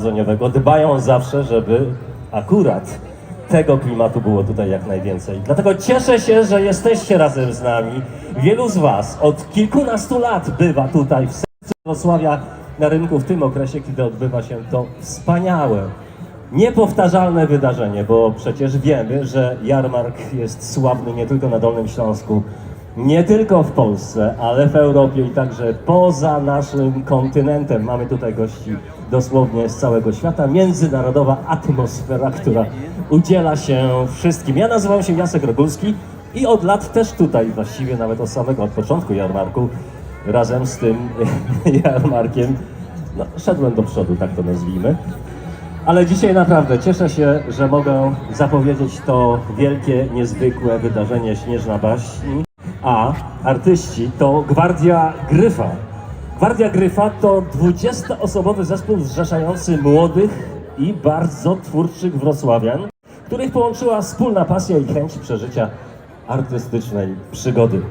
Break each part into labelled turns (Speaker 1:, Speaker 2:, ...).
Speaker 1: narodzeniowego dbają zawsze, żeby akurat tego klimatu było tutaj jak najwięcej. Dlatego cieszę się, że jesteście razem z nami. Wielu z Was od kilkunastu lat bywa tutaj w sercu Wrocławia na rynku w tym okresie, kiedy odbywa się to wspaniałe, niepowtarzalne wydarzenie, bo przecież wiemy, że jarmark jest sławny nie tylko na Dolnym Śląsku, nie tylko w Polsce, ale w Europie i także poza naszym kontynentem. Mamy tutaj gości dosłownie z całego świata. Międzynarodowa atmosfera, która udziela się wszystkim. Ja nazywam się Jacek Rogulski i od lat też tutaj, właściwie nawet od początku jarmarku, razem z tym jarmarkiem, szedłem do przodu, tak to nazwijmy. Ale dzisiaj naprawdę cieszę się, że mogę zapowiedzieć to wielkie, niezwykłe wydarzenie Śnieżna Baśń, a artyści to Gwardia Gryfa. Gwardia Gryfa to 20-osobowy zespół zrzeszający młodych i bardzo twórczych wrocławian, których połączyła wspólna pasja i chęć przeżycia artystycznej przygody.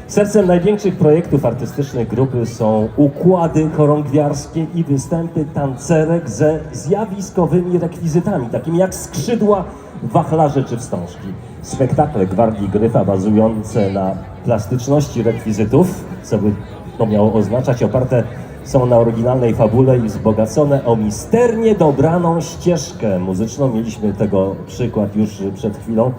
Speaker 1: Sercem największych projektów artystycznych grupy są układy chorągwiarskie i występy tancerek ze zjawiskowymi rekwizytami, takimi jak skrzydła, wachlarze czy wstążki. Spektakle Gwardii Gryfa bazujące na plastyczności rekwizytów, co by to miało oznaczać, oparte są na oryginalnej fabule i wzbogacone o misternie dobraną ścieżkę muzyczną. Mieliśmy tego przykład już przed chwilą.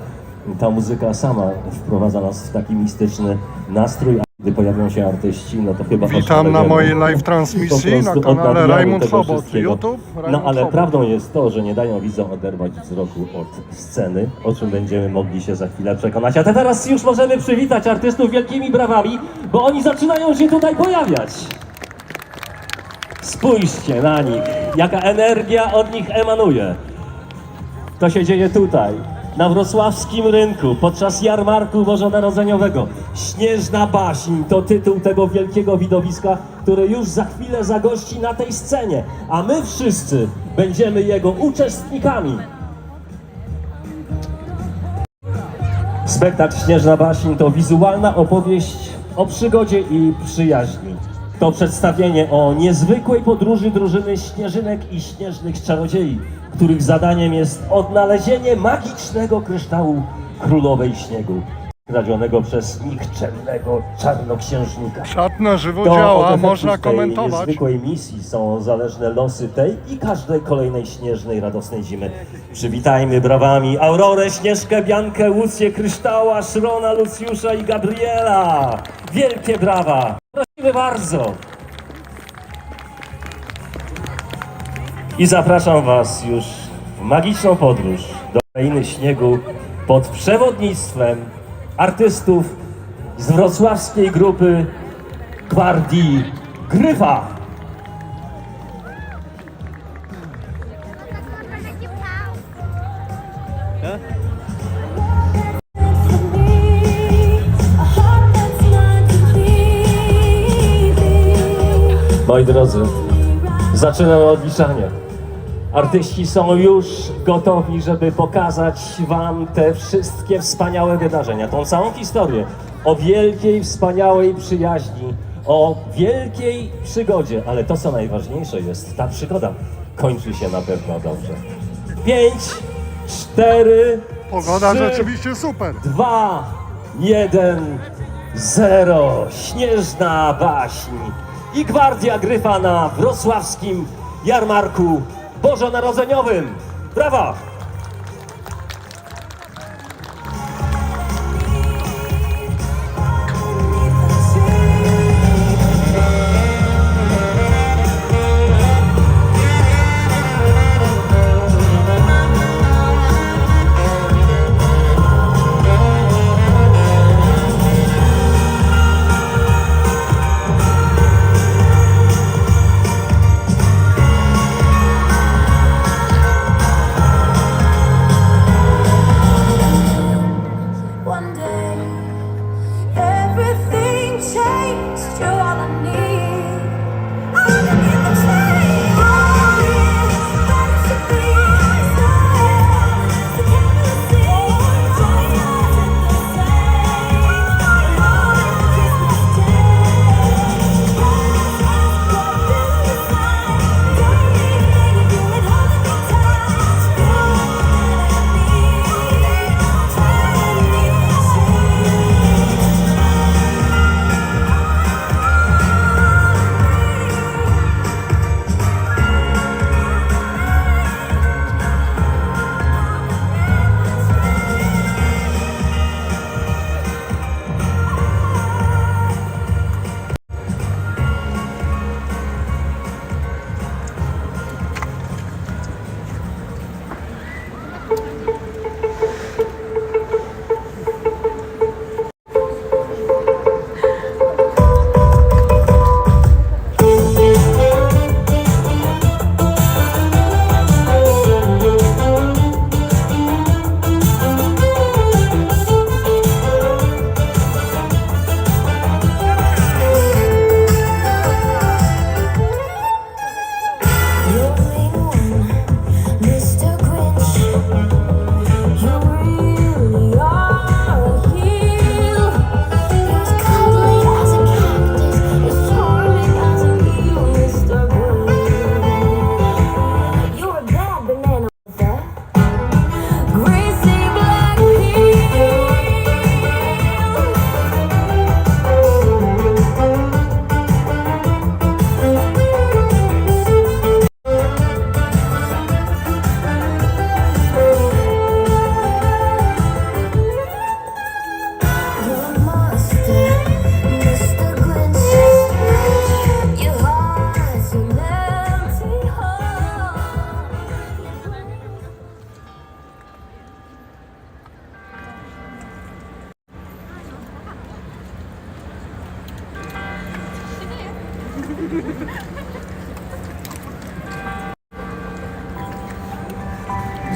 Speaker 1: Ta muzyka sama wprowadza nas w taki mistyczny nastrój, a gdy pojawią się artyści, no to chyba...
Speaker 2: Witam na mojej live transmisji na kanale Rajmund Chobot YouTube.
Speaker 1: No ale prawdą jest to, że nie dają widzom oderwać wzroku od sceny, o czym będziemy mogli się za chwilę przekonać. A teraz już możemy przywitać artystów wielkimi brawami, bo oni zaczynają się tutaj pojawiać. Spójrzcie na nich, jaka energia od nich emanuje. To się dzieje tutaj, na wrocławskim rynku, podczas jarmarku bożonarodzeniowego. Śnieżna Baśń to tytuł tego wielkiego widowiska, które już za chwilę zagości na tej scenie, a my wszyscy będziemy jego uczestnikami. Spektakl Śnieżna Baśń to wizualna opowieść o przygodzie i przyjaźni. To przedstawienie o niezwykłej podróży drużyny śnieżynek i śnieżnych czarodziei, których zadaniem jest odnalezienie magicznego kryształu Królowej Śniegu, kradzionego przez nikczemnego czarnoksiężnika.
Speaker 2: Czat na żywo działa, można komentować.
Speaker 1: W tej niezwykłej misji są zależne losy tej i każdej kolejnej śnieżnej, radosnej zimy. Przywitajmy brawami Aurorę, Śnieżkę, Biankę, Łucję, Kryształa, Szrona, Lucjusza i Gabriela. Wielkie brawa! Prosimy bardzo! I zapraszam Was już w magiczną podróż do krainy śniegu pod przewodnictwem artystów z wrocławskiej grupy Gwardii Gryfa. Moi drodzy, zaczynamy odliczanie. Artyści są już gotowi, żeby pokazać Wam te wszystkie wspaniałe wydarzenia, tą całą historię o wielkiej, wspaniałej przyjaźni, o wielkiej przygodzie, ale to, co najważniejsze jest, ta przygoda kończy się na pewno dobrze. 5, 4,
Speaker 2: Pogoda
Speaker 1: 3,
Speaker 2: rzeczywiście super.
Speaker 1: 2, 1, 0. Śnieżna Baśń i Gwardia Gryfa na wrocławskim jarmarku bożonarodzeniowym. Brawa!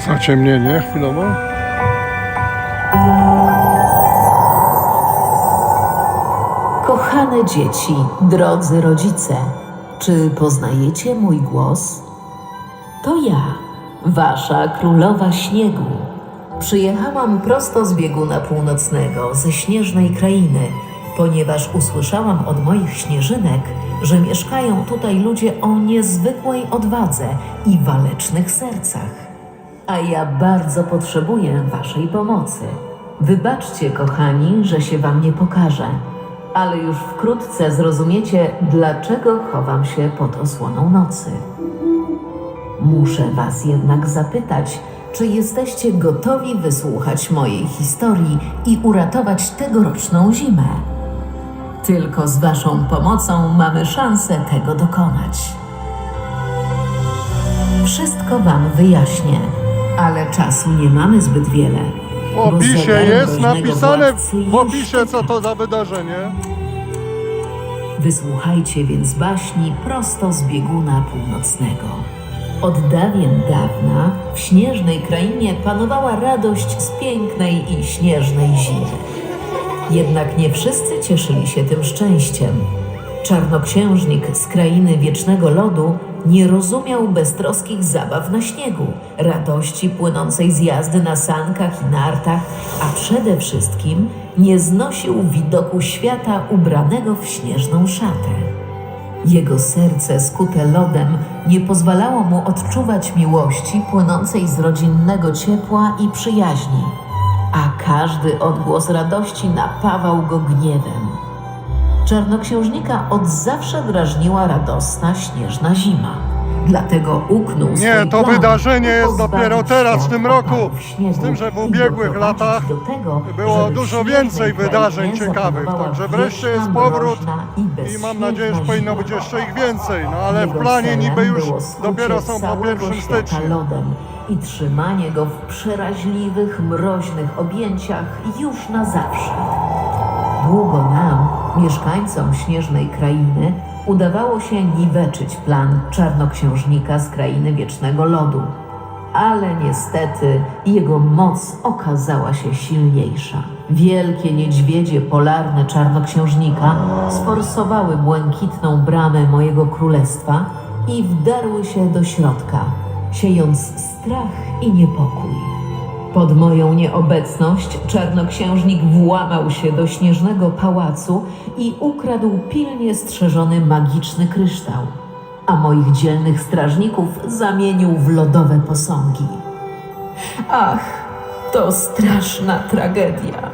Speaker 2: Zaciemnienie chwilowo.
Speaker 3: Kochane dzieci, drodzy rodzice, czy poznajecie mój głos? To ja, wasza królowa śniegu. Przyjechałam prosto z bieguna północnego, ze śnieżnej krainy, ponieważ usłyszałam od moich śnieżynek, że mieszkają tutaj ludzie o niezwykłej odwadze i walecznych sercach. A ja bardzo potrzebuję waszej pomocy. Wybaczcie, kochani, że się wam nie pokażę, ale już wkrótce zrozumiecie, dlaczego chowam się pod osłoną nocy. Muszę was jednak zapytać, czy jesteście gotowi wysłuchać mojej historii i uratować tegoroczną zimę? Tylko z waszą pomocą mamy szansę tego dokonać. Wszystko wam wyjaśnię, ale czasu nie mamy zbyt wiele.
Speaker 2: W
Speaker 3: bo
Speaker 2: opisie
Speaker 3: zegar
Speaker 2: jest
Speaker 3: groźnego
Speaker 2: napisane,
Speaker 3: władcy
Speaker 2: w
Speaker 3: już
Speaker 2: opisie co to za wydarzenie.
Speaker 3: Wysłuchajcie więc baśni prosto z bieguna północnego. Od dawien dawna w śnieżnej krainie panowała radość z pięknej i śnieżnej zimy. Jednak nie wszyscy cieszyli się tym szczęściem. Czarnoksiężnik z krainy wiecznego lodu nie rozumiał beztroskich zabaw na śniegu, radości płynącej z jazdy na sankach i nartach, a przede wszystkim nie znosił widoku świata ubranego w śnieżną szatę. Jego serce skute lodem nie pozwalało mu odczuwać miłości płynącej z rodzinnego ciepła i przyjaźni, a każdy odgłos radości napawał go gniewem. Czarnoksiężnika od zawsze drażniła radosna, śnieżna zima. Dlatego uknął
Speaker 2: Nie,
Speaker 3: swój
Speaker 2: to
Speaker 3: plan,
Speaker 2: wydarzenie
Speaker 3: by
Speaker 2: jest
Speaker 3: pozbawić
Speaker 2: dopiero teraz, w
Speaker 3: świat
Speaker 2: tym roku.
Speaker 3: opadów śniegu
Speaker 2: Z tym, że w
Speaker 3: i
Speaker 2: ubiegłych
Speaker 3: doprowadzić
Speaker 2: latach
Speaker 3: do tego,
Speaker 2: było
Speaker 3: żeby w
Speaker 2: dużo
Speaker 3: śnieżnej
Speaker 2: więcej
Speaker 3: krainie
Speaker 2: wydarzeń ciekawych.
Speaker 3: zapanowała
Speaker 2: Także wreszcie
Speaker 3: wieczna,
Speaker 2: jest powrót
Speaker 3: mroźna
Speaker 2: i mam nadzieję, że
Speaker 3: bezśnieżna
Speaker 2: powinno być
Speaker 3: zima.
Speaker 2: jeszcze ich więcej. No ale w
Speaker 3: Jego
Speaker 2: planie
Speaker 3: celem
Speaker 2: niby już
Speaker 3: było skucie
Speaker 2: dopiero są po
Speaker 3: całego
Speaker 2: 1
Speaker 3: świata
Speaker 2: stycznia.
Speaker 3: lodem i trzymanie go w przeraźliwych, mroźnych objęciach już na zawsze. Długo nam, mieszkańcom śnieżnej krainy, udawało się niweczyć plan czarnoksiężnika z krainy wiecznego lodu. Ale niestety jego moc okazała się silniejsza. Wielkie niedźwiedzie polarne czarnoksiężnika sforsowały błękitną bramę mojego królestwa i wdarły się do środka, siejąc strach i niepokój. Pod moją nieobecność czarnoksiężnik włamał się do śnieżnego pałacu i ukradł pilnie strzeżony magiczny kryształ, a moich dzielnych strażników zamienił w lodowe posągi. Ach, to straszna tragedia.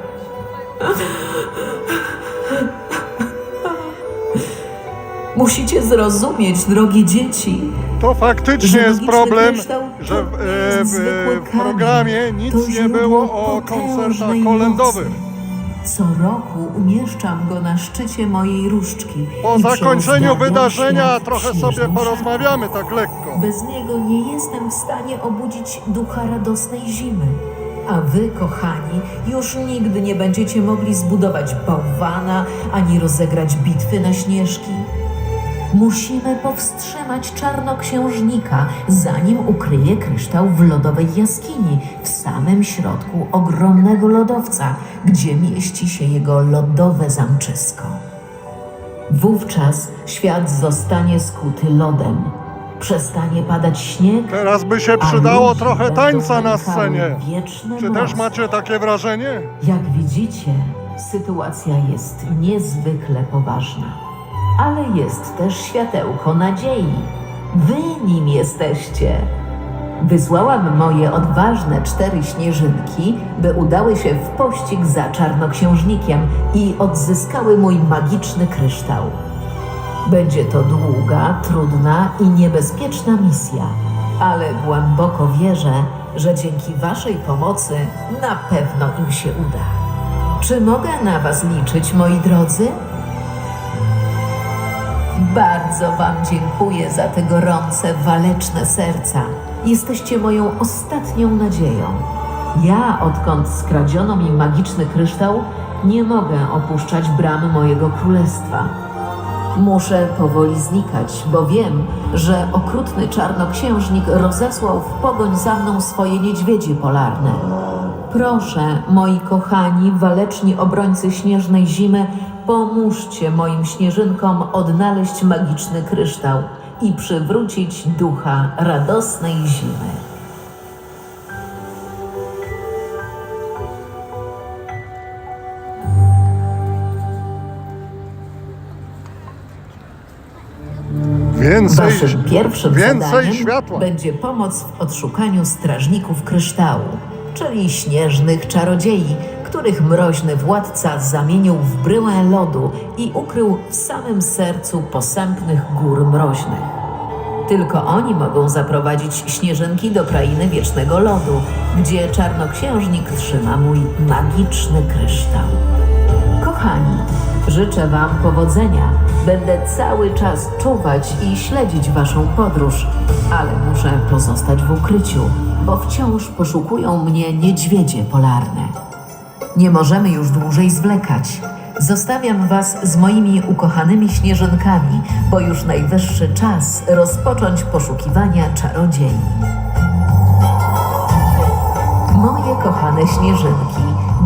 Speaker 3: Musicie zrozumieć, drogie dzieci,
Speaker 2: To faktycznie
Speaker 3: że
Speaker 2: jest
Speaker 3: magiczny
Speaker 2: problem,
Speaker 3: kryształ
Speaker 2: że
Speaker 3: to nie jest zwykły
Speaker 2: w
Speaker 3: kamień.
Speaker 2: programie
Speaker 3: To
Speaker 2: nic nie
Speaker 3: źródło
Speaker 2: było o koncertach
Speaker 3: potężnej
Speaker 2: kolędowych.
Speaker 3: mocy. Co roku umieszczam go na szczycie mojej różdżki.
Speaker 2: Po
Speaker 3: i
Speaker 2: zakończeniu
Speaker 3: przeuzdawiam
Speaker 2: wydarzenia
Speaker 3: świat w
Speaker 2: trochę
Speaker 3: śnieżną
Speaker 2: sobie
Speaker 3: szatę.
Speaker 2: porozmawiamy tak lekko.
Speaker 3: Bez niego nie jestem w stanie obudzić ducha radosnej zimy. A wy, kochani, już nigdy nie będziecie mogli zbudować bałwana ani rozegrać bitwy na śnieżki. Musimy powstrzymać czarnoksiężnika, zanim ukryje kryształ w lodowej jaskini, w samym środku ogromnego lodowca, gdzie mieści się jego lodowe zamczysko. Wówczas świat zostanie skuty lodem. Przestanie padać śnieg,
Speaker 2: Teraz by się
Speaker 3: a
Speaker 2: przydało
Speaker 3: ludzie
Speaker 2: trochę
Speaker 3: będą
Speaker 2: tańca na
Speaker 3: nękały
Speaker 2: scenie.
Speaker 3: wieczne
Speaker 2: Czy też
Speaker 3: mrozy.
Speaker 2: macie takie wrażenie?
Speaker 3: Jak widzicie, sytuacja jest niezwykle poważna. Ale jest też światełko nadziei. Wy nim jesteście. Wysłałam moje odważne 4 śnieżynki, by udały się w pościg za czarnoksiężnikiem i odzyskały mój magiczny kryształ. Będzie to długa, trudna i niebezpieczna misja, ale głęboko wierzę, że dzięki waszej pomocy na pewno im się uda. Czy mogę na was liczyć, moi drodzy? Bardzo wam dziękuję za te gorące, waleczne serca. Jesteście moją ostatnią nadzieją. Ja, odkąd skradziono mi magiczny kryształ, nie mogę opuszczać bram mojego królestwa. Muszę powoli znikać, bo wiem, że okrutny czarnoksiężnik rozesłał w pogoń za mną swoje niedźwiedzie polarne. Proszę, moi kochani, waleczni obrońcy śnieżnej zimy, pomóżcie moim śnieżynkom odnaleźć magiczny kryształ i przywrócić ducha radosnej zimy.
Speaker 2: Więcej,
Speaker 3: Waszym pierwszym
Speaker 2: więcej
Speaker 3: zadaniem
Speaker 2: światła.
Speaker 3: będzie pomoc w odszukaniu strażników kryształu, czyli śnieżnych czarodziei, których mroźny władca zamienił w bryłę lodu i ukrył w samym sercu posępnych gór mroźnych. Tylko oni mogą zaprowadzić śnieżynki do krainy wiecznego lodu, gdzie czarnoksiężnik trzyma mój magiczny kryształ. Kochani, życzę Wam powodzenia. Będę cały czas czuwać i śledzić Waszą podróż, ale muszę pozostać w ukryciu, bo wciąż poszukują mnie niedźwiedzie polarne. Nie możemy już dłużej zwlekać. Zostawiam Was z moimi ukochanymi śnieżynkami, bo już najwyższy czas rozpocząć poszukiwania czarodziei. Moje kochane śnieżynki,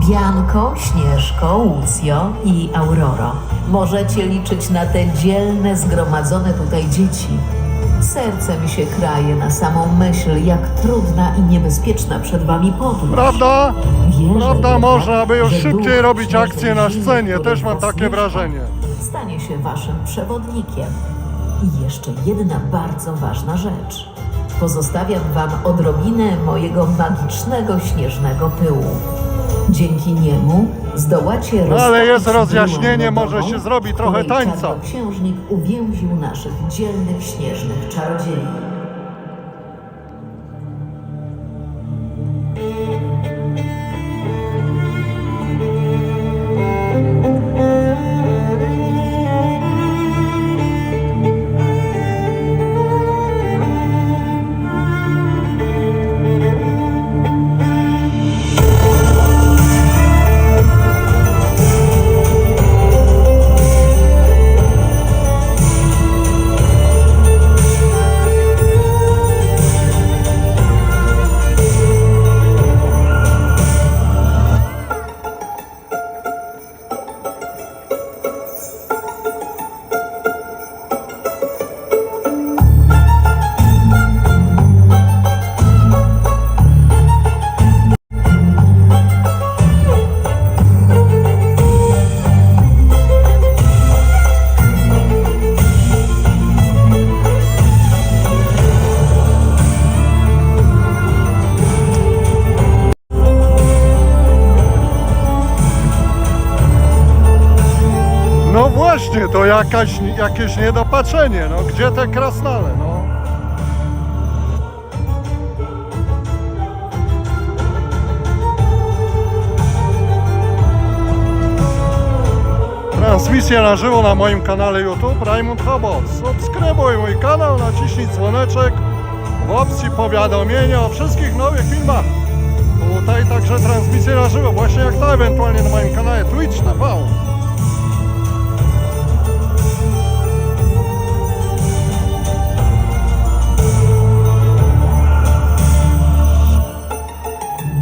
Speaker 3: Bianko, Śnieżko, Łucjo i Auroro, możecie liczyć na te dzielne, zgromadzone tutaj dzieci. Serce mi się kraje na samą myśl, jak trudna i niebezpieczna przed Wami podróż.
Speaker 2: Prawda?
Speaker 3: Wierzę
Speaker 2: Prawda,
Speaker 3: jednak,
Speaker 2: można by już
Speaker 3: że
Speaker 2: szybciej
Speaker 3: duch
Speaker 2: robić
Speaker 3: śnieżnej
Speaker 2: akcje na
Speaker 3: zimy,
Speaker 2: scenie,
Speaker 3: który
Speaker 2: też mam
Speaker 3: was
Speaker 2: takie
Speaker 3: mieszka,
Speaker 2: wrażenie.
Speaker 3: stanie się Waszym przewodnikiem. I jeszcze jedna bardzo ważna rzecz. Pozostawiam Wam odrobinę mojego magicznego śnieżnego pyłu. Dzięki niemu zdołacie
Speaker 2: No ale jest
Speaker 3: roztopić
Speaker 2: rozjaśnienie,
Speaker 3: bryłę
Speaker 2: może
Speaker 3: lodową,
Speaker 2: się zrobi
Speaker 3: w
Speaker 2: trochę
Speaker 3: której
Speaker 2: tańca.
Speaker 3: czarnoksiężnik uwięził naszych dzielnych śnieżnych czarodziei.
Speaker 2: No właśnie, to jakieś niedopatrzenie, no gdzie te krasnale, no. Transmisja na żywo na moim kanale YouTube Rajmund Hobos. Subskrybuj mój kanał, naciśnij dzwoneczek w opcji powiadomienia o wszystkich nowych filmach. Tutaj także transmisja na żywo, właśnie jak ta ewentualnie na moim kanale Twitch TV.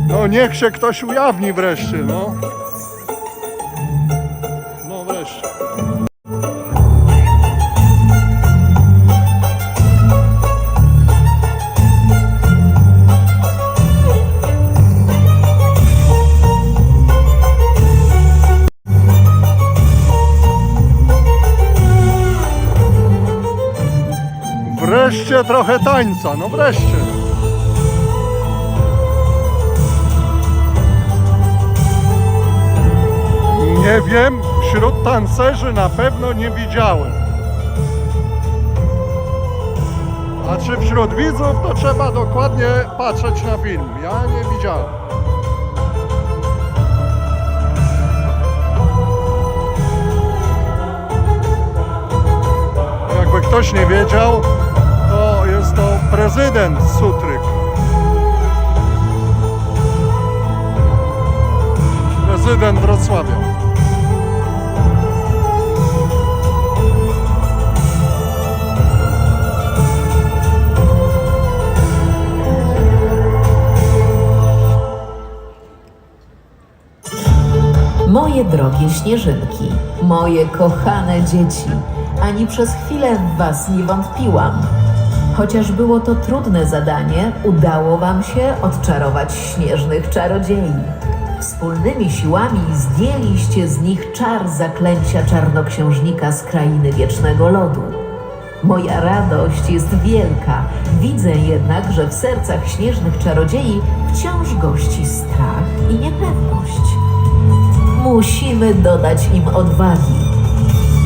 Speaker 2: No niech się ktoś ujawni wreszcie, no. No wreszcie. Wreszcie trochę tańca, no wreszcie. Nie wiem, wśród tancerzy na pewno nie widziałem. A czy wśród widzów, to trzeba dokładnie patrzeć na film. Ja nie widziałem. Jakby ktoś nie wiedział, to jest to prezydent Sutryk. Prezydent Wrocławia.
Speaker 3: drogie śnieżynki, moje kochane dzieci, ani przez chwilę w was nie wątpiłam. Chociaż było to trudne zadanie, udało wam się odczarować śnieżnych czarodziei. Wspólnymi siłami zdjęliście z nich czar zaklęcia czarnoksiężnika z krainy wiecznego lodu. Moja radość jest wielka, widzę jednak, że w sercach śnieżnych czarodziei wciąż gości strach i niepewność. Musimy dodać im odwagi.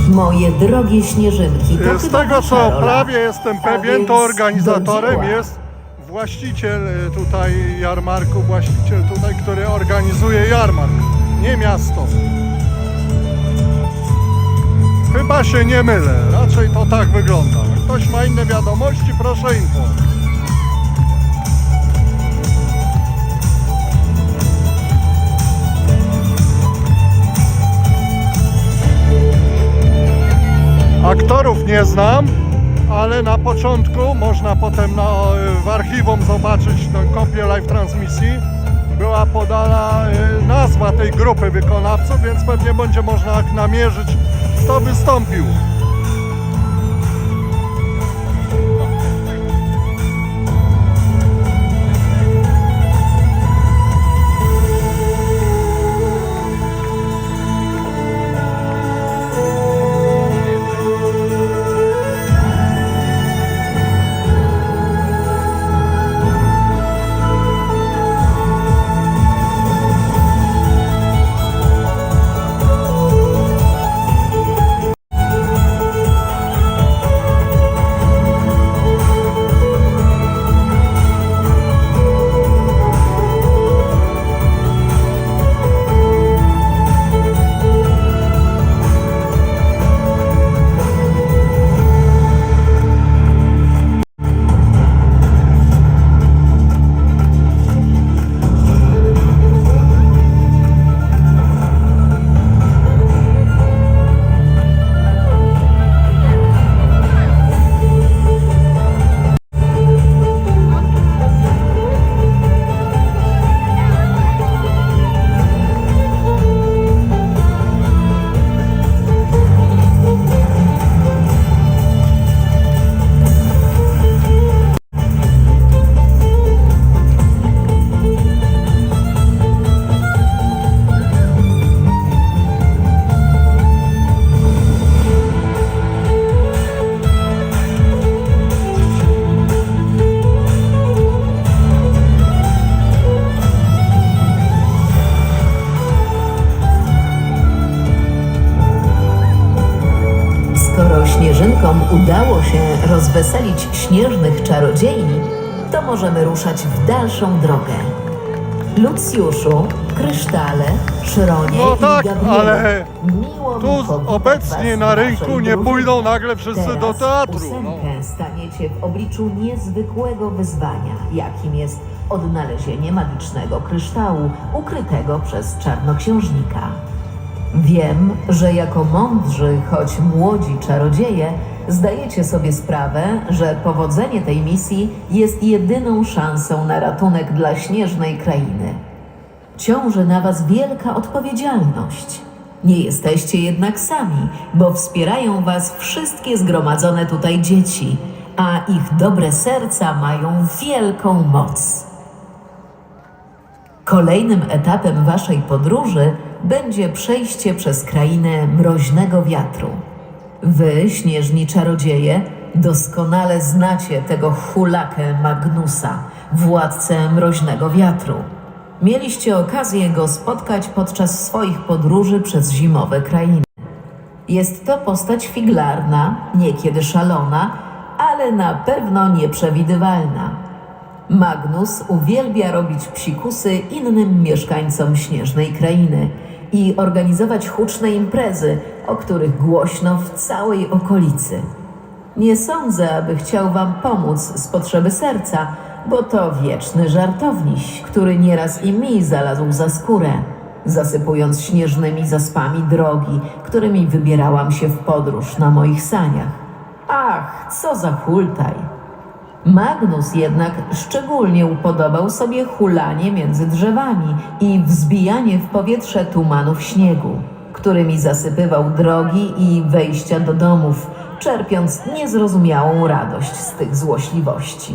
Speaker 3: Moje drogie śnieżynki, to
Speaker 2: Z
Speaker 3: chyba
Speaker 2: tego
Speaker 3: wasza
Speaker 2: co
Speaker 3: rola.
Speaker 2: prawie jestem
Speaker 3: A
Speaker 2: pewien,
Speaker 3: więc
Speaker 2: to organizatorem
Speaker 3: do dzieła.
Speaker 2: jest właściciel tutaj jarmarku, właściciel tutaj, który organizuje jarmark, nie miasto. Chyba się nie mylę, raczej to tak wygląda. Ktoś ma inne wiadomości, proszę info. Aktorów nie znam, ale na początku można potem w archiwum zobaczyć tę kopię live transmisji. Była podana nazwa tej grupy wykonawców, więc pewnie będzie można namierzyć, kto wystąpił.
Speaker 3: Skoro śnieżynkom udało się rozweselić śnieżnych czarodziei, to możemy ruszać w dalszą drogę. Lucjuszu, Krysztale, Szronie
Speaker 2: No tak,
Speaker 3: i Gabriele,
Speaker 2: ale
Speaker 3: miło mi
Speaker 2: tu
Speaker 3: powitać
Speaker 2: obecnie
Speaker 3: was
Speaker 2: na
Speaker 3: w
Speaker 2: rynku
Speaker 3: naszej
Speaker 2: nie
Speaker 3: drużynie.
Speaker 2: pójdą nagle wszyscy do
Speaker 3: Teraz
Speaker 2: teatru. No.
Speaker 3: ósemkę staniecie w obliczu niezwykłego wyzwania, jakim jest odnalezienie magicznego kryształu ukrytego przez czarnoksiężnika. Wiem, że jako mądrzy, choć młodzi czarodzieje, zdajecie sobie sprawę, że powodzenie tej misji jest jedyną szansą na ratunek dla śnieżnej krainy. Ciąży na was wielka odpowiedzialność. Nie jesteście jednak sami, bo wspierają was wszystkie zgromadzone tutaj dzieci, a ich dobre serca mają wielką moc. Kolejnym etapem waszej podróży będzie przejście przez krainę mroźnego wiatru. Wy, śnieżni czarodzieje, doskonale znacie tego hulakę Magnusa, władcę mroźnego wiatru. Mieliście okazję go spotkać podczas swoich podróży przez zimowe krainy. Jest to postać figlarna, niekiedy szalona, ale na pewno nieprzewidywalna. Magnus uwielbia robić psikusy innym mieszkańcom śnieżnej krainy i organizować huczne imprezy, o których głośno w całej okolicy. Nie sądzę, aby chciał wam pomóc z potrzeby serca, bo to wieczny żartowniś, który nieraz i mi zalazł za skórę, zasypując śnieżnymi zaspami drogi, którymi wybierałam się w podróż na moich saniach. Ach, co za hultaj! Magnus jednak szczególnie upodobał sobie hulanie między drzewami i wzbijanie w powietrze tumanów śniegu, którymi zasypywał drogi i wejścia do domów, czerpiąc niezrozumiałą radość z tych złośliwości.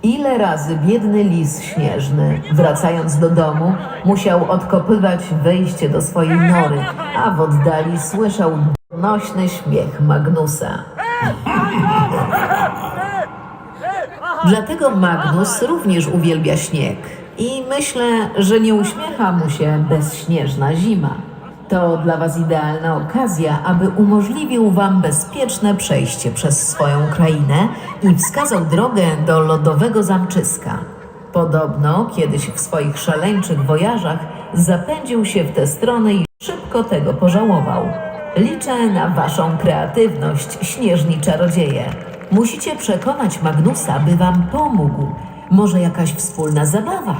Speaker 3: Ile razy biedny lis śnieżny, wracając do domu, musiał odkopywać wejście do swojej nory, a w oddali słyszał donośny śmiech Magnusa. Dlatego Magnus również uwielbia śnieg i myślę, że nie uśmiecha mu się bezśnieżna zima. To dla Was idealna okazja, aby umożliwił Wam bezpieczne przejście przez swoją krainę i wskazał drogę do lodowego zamczyska. Podobno kiedyś w swoich szaleńczych wojażach zapędził się w tę stronę i szybko tego pożałował. Liczę na Waszą kreatywność, śnieżni czarodzieje. Musicie przekonać Magnusa, by Wam pomógł. Może jakaś wspólna zabawa,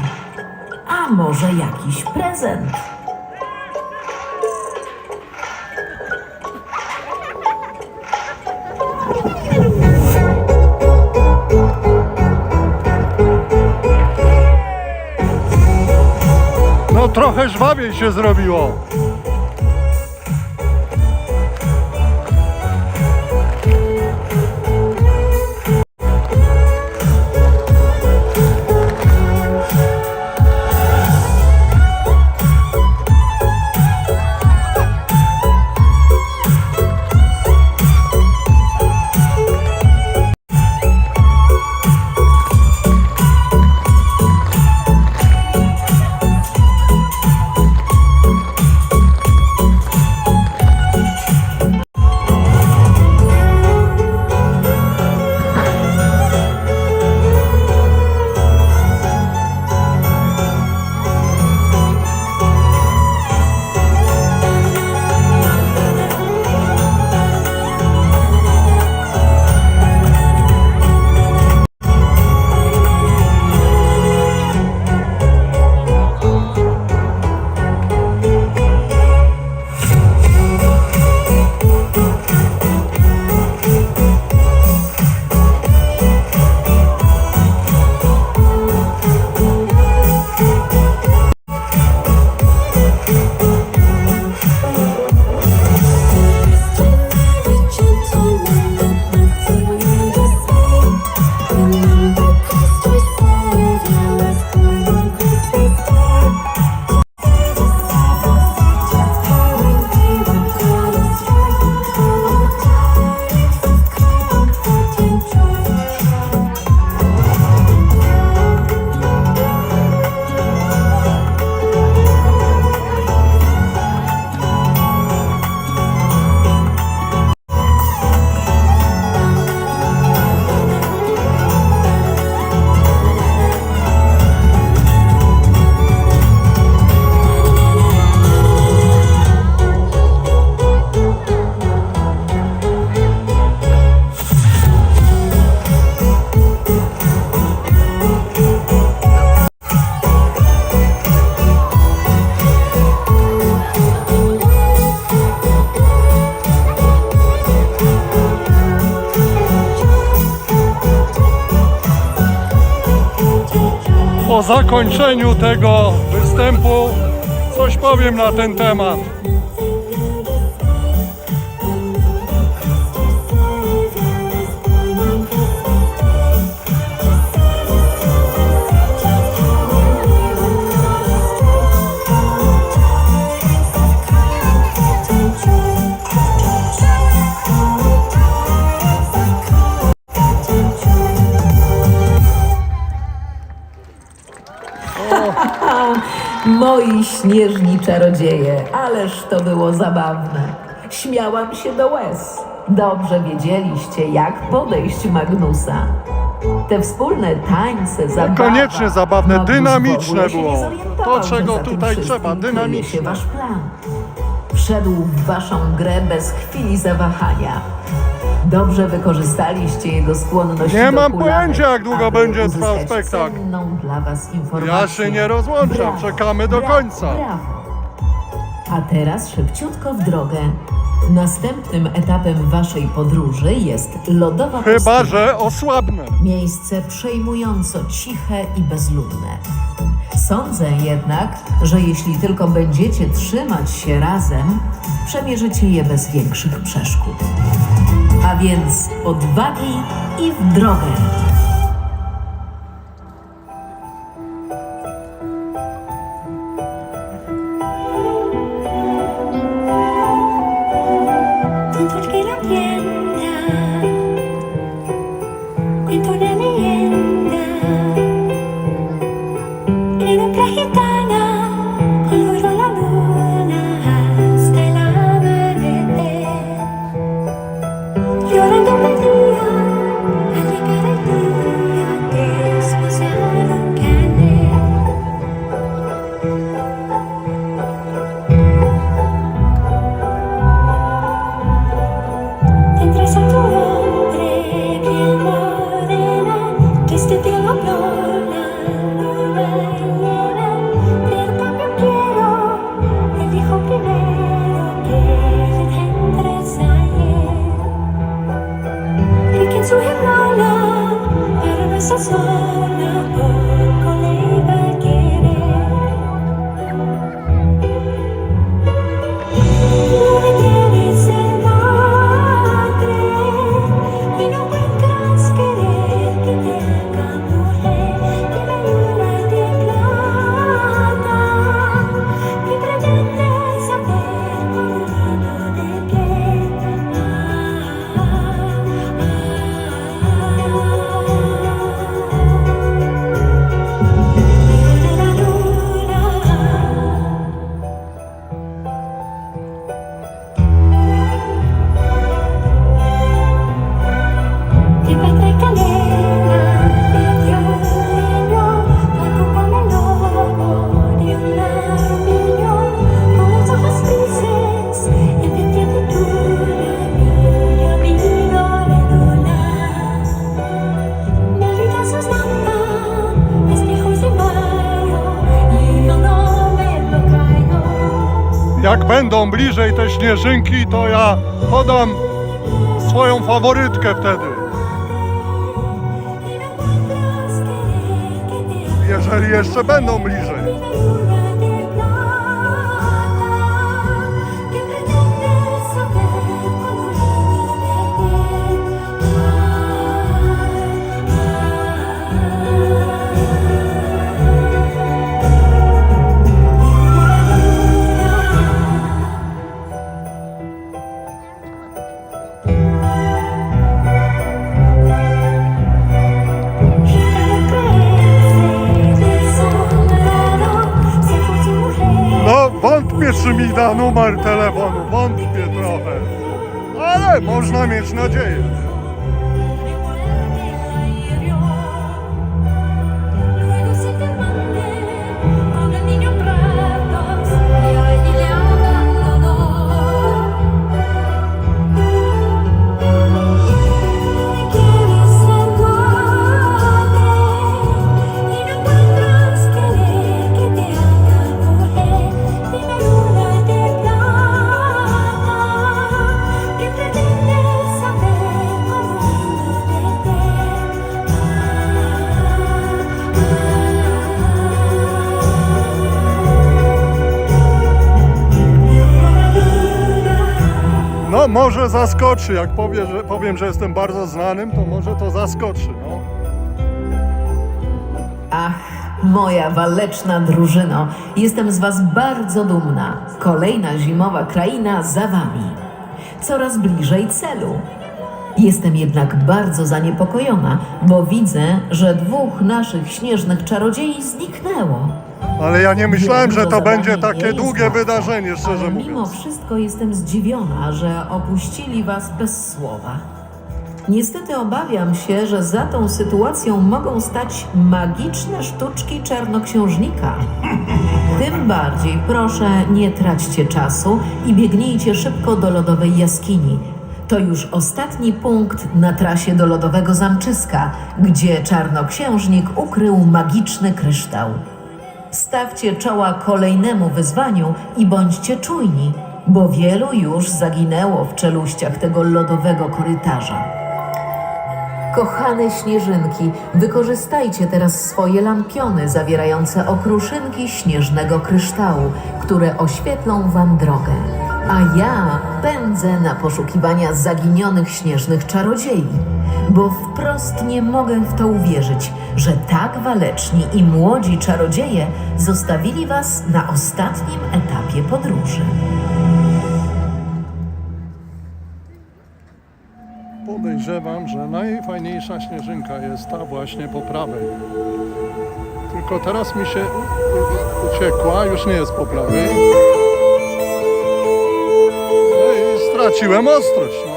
Speaker 3: a może jakiś prezent.
Speaker 2: No trochę żwawiej się zrobiło. Po zakończeniu tego występu coś powiem na ten temat.
Speaker 3: Moi śnieżni czarodzieje, ależ to było zabawne. Śmiałam się do łez. Dobrze wiedzieliście, jak podejść Magnusa. Te wspólne tańce, zabawa...
Speaker 2: Koniecznie zabawne,
Speaker 3: Magnus
Speaker 2: dynamiczne
Speaker 3: w ogóle się
Speaker 2: było.
Speaker 3: nie zorientował,
Speaker 2: To,
Speaker 3: że
Speaker 2: czego
Speaker 3: za tym
Speaker 2: tutaj
Speaker 3: wszystkim
Speaker 2: trzeba,
Speaker 3: kryje
Speaker 2: dynamicznie.
Speaker 3: się wasz plan. Wszedł w waszą grę bez chwili zawahania. Dobrze wykorzystaliście jego skłonność
Speaker 2: Nie
Speaker 3: do
Speaker 2: mam
Speaker 3: hulanek,
Speaker 2: pojęcia, jak długo
Speaker 3: aby
Speaker 2: będzie trwał
Speaker 3: uzyskać
Speaker 2: spektakl.
Speaker 3: cenną dla was informację.
Speaker 2: Ja się nie rozłączam,
Speaker 3: Brawo,
Speaker 2: czekamy do
Speaker 3: brawo,
Speaker 2: końca.
Speaker 3: brawo. A teraz szybciutko w drogę. Następnym etapem waszej podróży jest lodowa
Speaker 2: Chyba,
Speaker 3: pustynia.
Speaker 2: że osłabnę.
Speaker 3: Miejsce przejmująco ciche i bezludne. Sądzę jednak, że jeśli tylko będziecie trzymać się razem, przemierzycie je bez większych przeszkód. A więc odwagi i w drogę!
Speaker 4: Cuentos que la tienda, cuento una leyenda. En otra gitana coloró la luna hasta el amanecer. Llorando pedía al llegar el día desposado caer. Tendrás a tu hombre piel morena, que este te lo habló la luna llena. Pero también quiero, él dijo primero que le tendrás ayer. Y que en su gemala, para no estar sola, poco le iba a querer. No me quieres ser madre y no encuentras querer que te haga mujer de la luna y de plata. ¿Qué pretendes hacer con un niño de piel? La luna. Que patra y canela me dio un niño, blanco como el lobo de un niño, con los ojos grises, el vientre de tula, niño vino de luna. Me gritan sus lámparas, espejos de mayo, y yo no me lo caigo.
Speaker 2: Jak będą bliżej te śnieżynki, to ja podam swoją faworytkę wtedy.
Speaker 4: Y no encuentras querer que te haga
Speaker 2: Jeżeli jeszcze będą bliżej.
Speaker 4: luna de plata. ¿Qué pretendes hacer con un niño de piel?
Speaker 2: No, wątpię, czy mi da numer telefonu, wątpię trochę. Ale można mieć nadzieję.
Speaker 4: Luego se te mande con el niño en brazos y allí le abandonó. No quieres ser madre y no encuentras querer que te haga mujer de la luna de plata. ¿Qué pretendes hacer con un niño de
Speaker 2: No, może zaskoczy, jak powiem, że jestem bardzo znanym, to może to zaskoczy, no.
Speaker 3: Ach, moja waleczna drużyno, jestem z was bardzo dumna. Kolejna zimowa kraina za wami. Coraz bliżej celu. Jestem jednak bardzo zaniepokojona, bo widzę, że dwóch naszych śnieżnych czarodziei zniknęło.
Speaker 2: Ale ja nie myślałem,
Speaker 3: Wiem,
Speaker 2: że to
Speaker 3: zadanie
Speaker 2: będzie
Speaker 3: nie
Speaker 2: takie
Speaker 3: jest
Speaker 2: długie
Speaker 3: łatwe,
Speaker 2: wydarzenie, szczerze
Speaker 3: ale mimo
Speaker 2: mówiąc.
Speaker 3: wszystko jestem zdziwiona, że opuścili was bez słowa. Niestety obawiam się, że za tą sytuacją mogą stać magiczne sztuczki czarnoksiężnika. Tym bardziej proszę, nie traćcie czasu i biegnijcie szybko do lodowej jaskini. To już ostatni punkt na trasie do lodowego zamczyska, gdzie czarnoksiężnik ukrył magiczny kryształ. Stawcie czoła kolejnemu wyzwaniu i bądźcie czujni. bo wielu już zaginęło w czeluściach tego lodowego korytarza. Kochane śnieżynki, wykorzystajcie teraz swoje lampiony zawierające okruszynki śnieżnego kryształu, które oświetlą wam drogę. A ja pędzę na poszukiwania zaginionych śnieżnych czarodziei, bo wprost nie mogę w to uwierzyć, że tak waleczni i młodzi czarodzieje zostawili was na ostatnim etapie podróży.
Speaker 2: Podejrzewam, że najfajniejsza śnieżynka jest ta właśnie po prawej. Tylko teraz mi się uciekła, już nie jest po prawej. No i straciłem ostrość. No.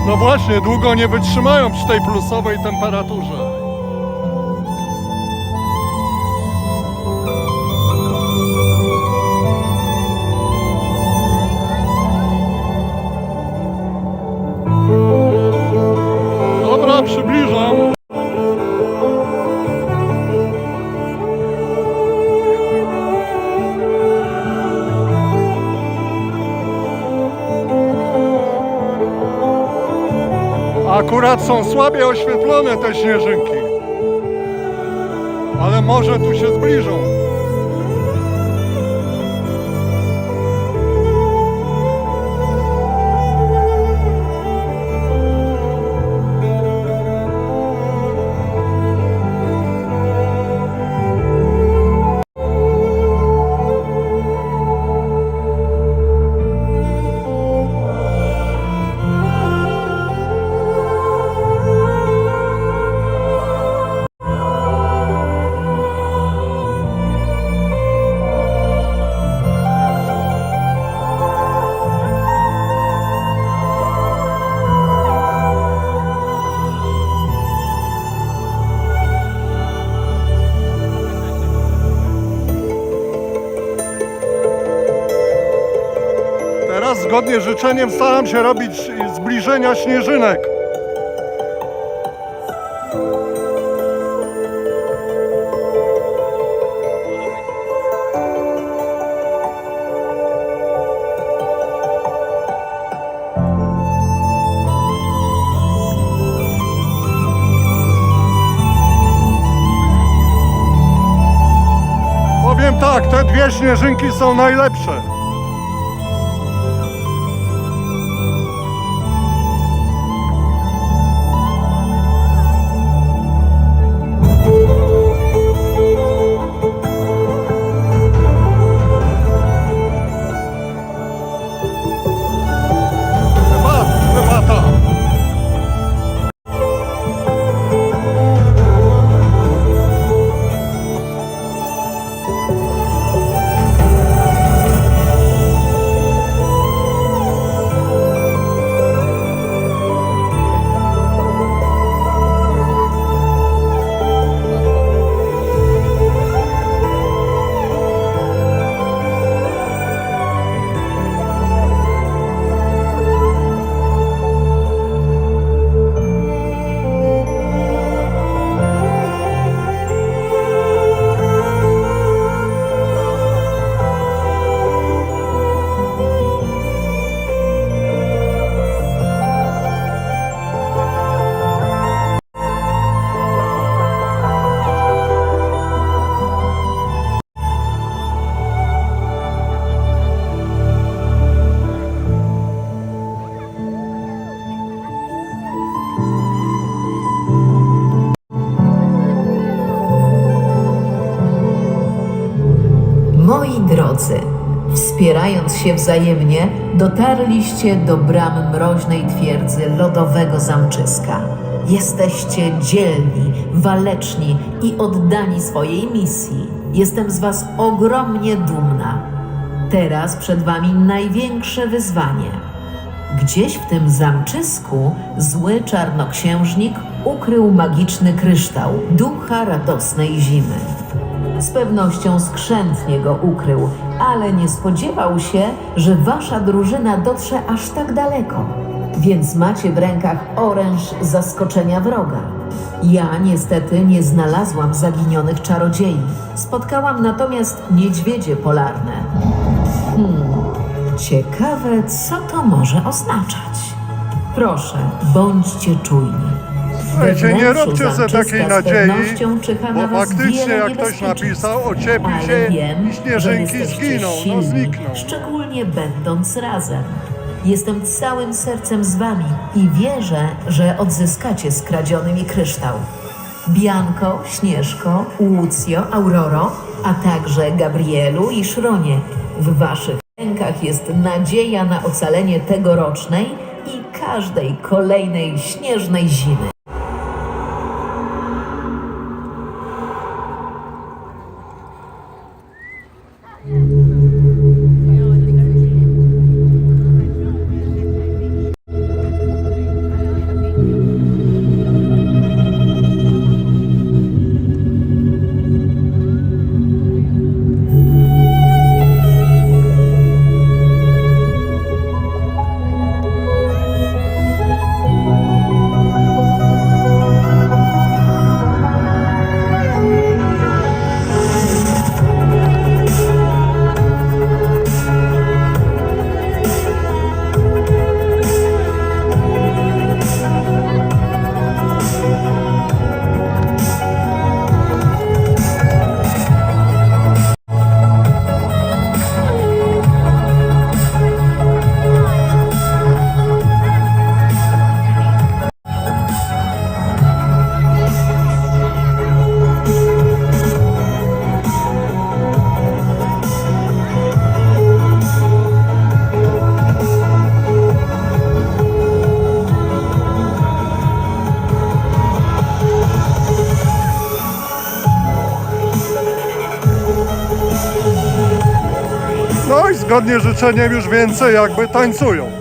Speaker 2: No właśnie, długo nie wytrzymają przy tej plusowej temperaturze. Dobra, przybliżam. Akurat są słabie oświetlone te śnieżynki. Ale może tu się zbliżą. Teraz zgodnie z życzeniem staram się robić zbliżenia śnieżynek. Powiem tak, te dwie śnieżynki są najlepsze. Chyba ta.
Speaker 3: Moi drodzy, wspierając się wzajemnie, dotarliście do bram mroźnej twierdzy lodowego zamczyska. Jesteście dzielni, waleczni i oddani swojej misji. Jestem z was ogromnie dumna. Teraz przed wami największe wyzwanie. Gdzieś w tym zamczysku zły czarnoksiężnik ukrył magiczny kryształ, ducha radosnej zimy. Z pewnością skrzętnie go ukrył, ale nie spodziewał się, że wasza drużyna dotrze aż tak daleko. Więc macie w rękach oręż zaskoczenia wroga. Ja niestety nie znalazłam zaginionych czarodziei. Spotkałam natomiast niedźwiedzie polarne. Ciekawe, co to może oznaczać. Proszę, bądźcie czujni.
Speaker 2: Słuchajcie, nie
Speaker 3: Wewnętrzu
Speaker 2: róbcie sobie
Speaker 3: zamczyska
Speaker 2: takiej
Speaker 3: z
Speaker 2: nadziei,
Speaker 3: pewnością czyha na
Speaker 2: bo
Speaker 3: was
Speaker 2: faktycznie
Speaker 3: wiele
Speaker 2: jak ktoś
Speaker 3: niebezpieczeństw.
Speaker 2: napisał, ociepi
Speaker 3: Ale
Speaker 2: się
Speaker 3: wiem,
Speaker 2: i śnieżynki
Speaker 3: że jesteście
Speaker 2: zginą, no
Speaker 3: silni,
Speaker 2: znikną.
Speaker 3: szczególnie będąc razem. Jestem całym sercem z wami i wierzę, że odzyskacie skradziony mi kryształ. Bianko, Śnieżko, Łucjo, Auroro, a także Gabrielu i Szronie. W waszych rękach jest nadzieja na ocalenie tegorocznej i każdej kolejnej śnieżnej zimy.
Speaker 2: No i zgodnie z życzeniem już więcej jakby tańcują.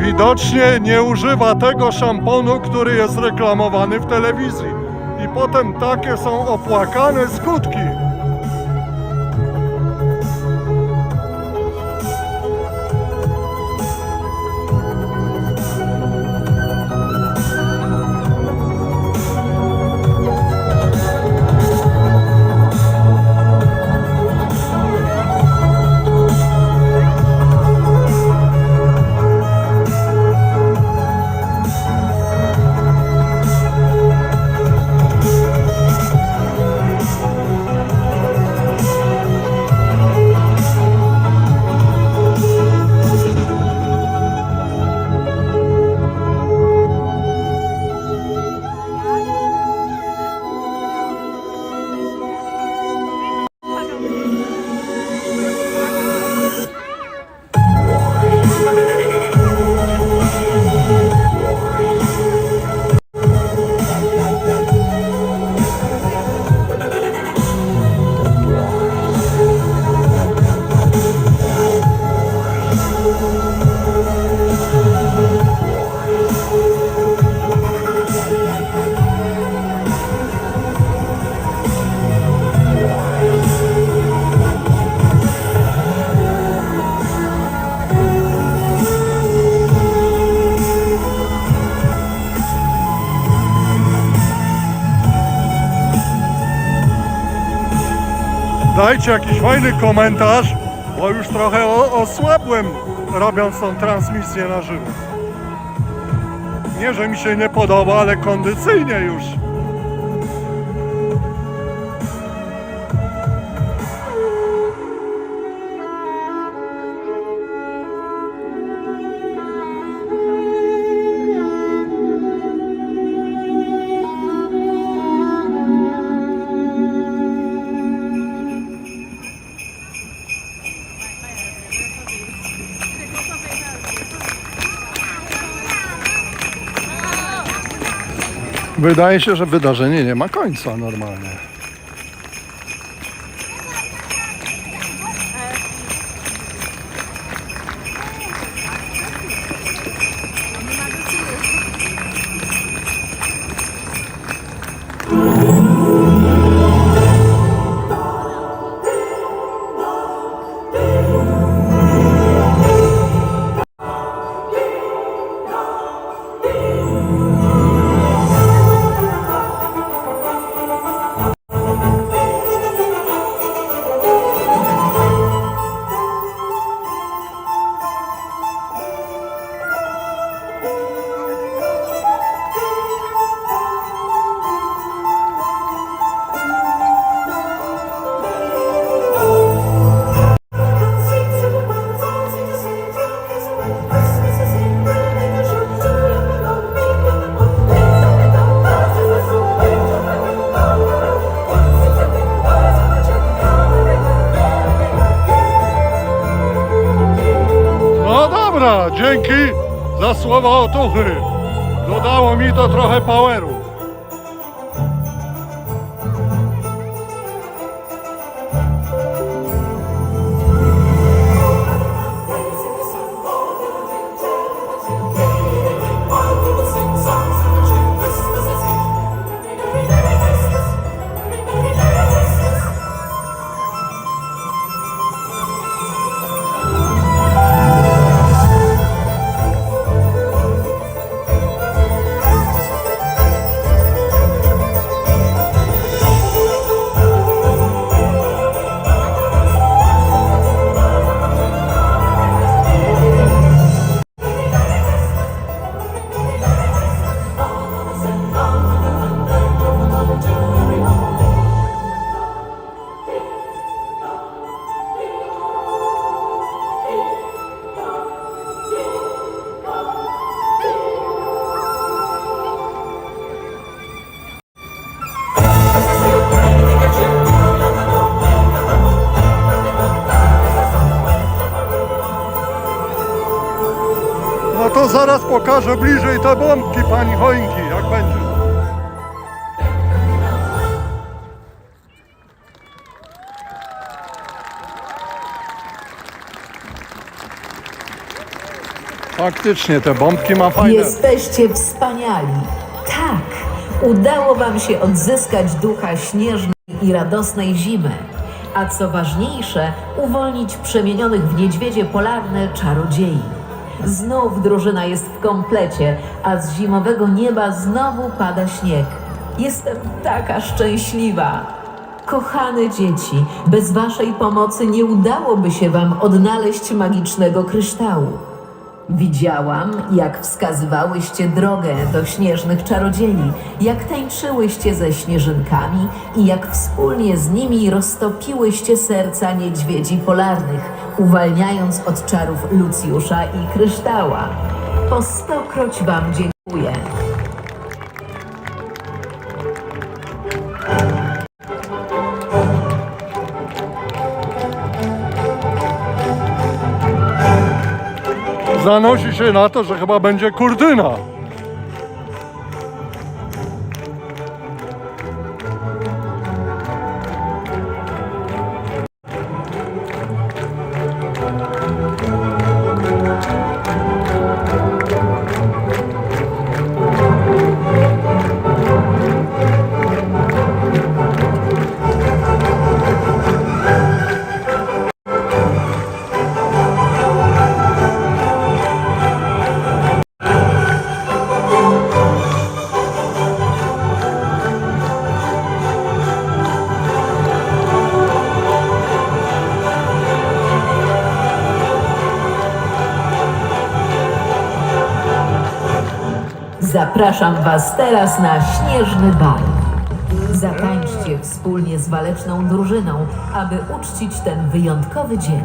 Speaker 2: Widocznie nie używa tego szamponu, który jest reklamowany w telewizji. I potem takie są opłakane skutki. Dajcie jakiś fajny komentarz, bo już trochę osłabłem, robiąc tą transmisję na żywo. Nie, że mi się nie podoba, ale kondycyjnie już. Wydaje się, że wydarzenie nie ma końca normalnie. No dobra, dzięki za słowa otuchy. Dodało mi to trochę poweru. No to zaraz pokażę bliżej te bombki, pani choinki, jak będzie. Faktycznie te bombki ma fajne.
Speaker 3: Jesteście wspaniali. Tak, udało wam się odzyskać ducha śnieżnej i radosnej zimy. A co ważniejsze, uwolnić przemienionych w niedźwiedzie polarne czarodziei. Znów drużyna jest w komplecie, a z zimowego nieba znowu pada śnieg. Jestem taka szczęśliwa. Kochane dzieci, bez waszej pomocy nie udałoby się wam odnaleźć magicznego kryształu. Widziałam, jak wskazywałyście drogę do śnieżnych czarodziei, jak tańczyłyście ze śnieżynkami i jak wspólnie z nimi roztopiłyście serca niedźwiedzi polarnych, uwalniając od czarów Lucjusza i kryształa. Po 100-kroć wam dziękuję.
Speaker 2: Zanosi się na to, że chyba będzie kurtyna.
Speaker 3: Zapraszam Was teraz na śnieżny bal. Zatańczcie wspólnie z waleczną drużyną, aby uczcić ten wyjątkowy dzień.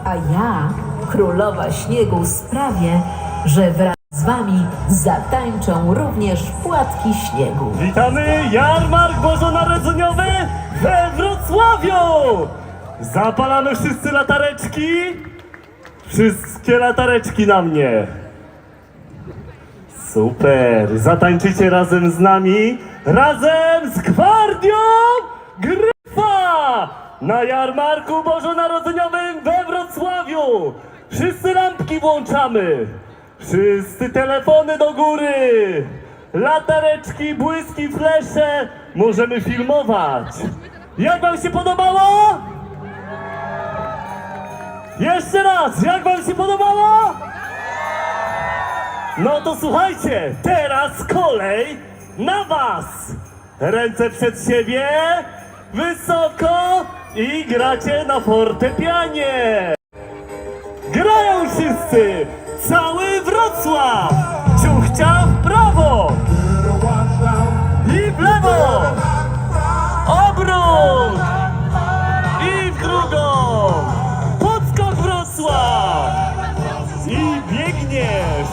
Speaker 3: A ja, królowa śniegu, sprawię, że wraz z Wami zatańczą również płatki śniegu.
Speaker 1: Witamy jarmark bożonarodzeniowy we Wrocławiu! Zapalamy wszyscy latareczki. Wszystkie latareczki na mnie. Super! Zatańczycie razem z nami, razem z Gwardią Gryfa! Na jarmarku bożonarodzeniowym we Wrocławiu! Wszyscy lampki włączamy! Wszyscy telefony do góry! Latareczki, błyski, flesze! Możemy filmować! Jak wam się podobało? Jeszcze raz! Jak wam się podobało? No to słuchajcie, teraz kolej na was! Ręce przed siebie, wysoko i gracie na fortepianie! Grają wszyscy! Cały Wrocław! Ciuchcia w prawo! I w lewo! Obrót! I w drugą! Podskok Wrocław! I biegniesz!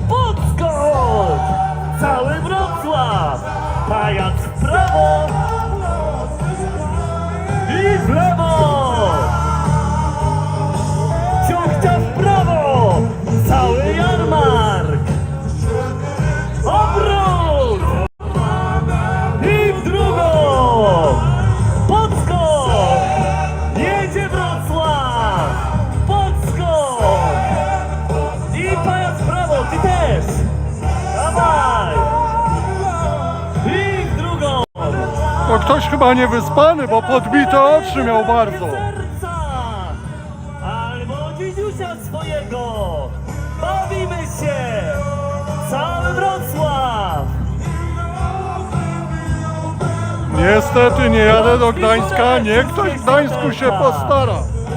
Speaker 1: Podskok! Cały Wrocław! Pajac w prawo! I w lewo! Ciuchcia w prawo! Cały jarmark! Obrót! I w drugą! Podskok! Jedzie Wrocław! Podskok! I pajac w prawo, ty też! Dawaj! I w drugą!
Speaker 2: To ktoś chyba niewyspany, bo podbite oczy miał bardzo.
Speaker 1: Serca! Albo dzidziusia swojego! Bawimy się! Cały Wrocław!
Speaker 2: Niestety nie jadę do Gdańska, niech ktoś w Gdańsku się postara.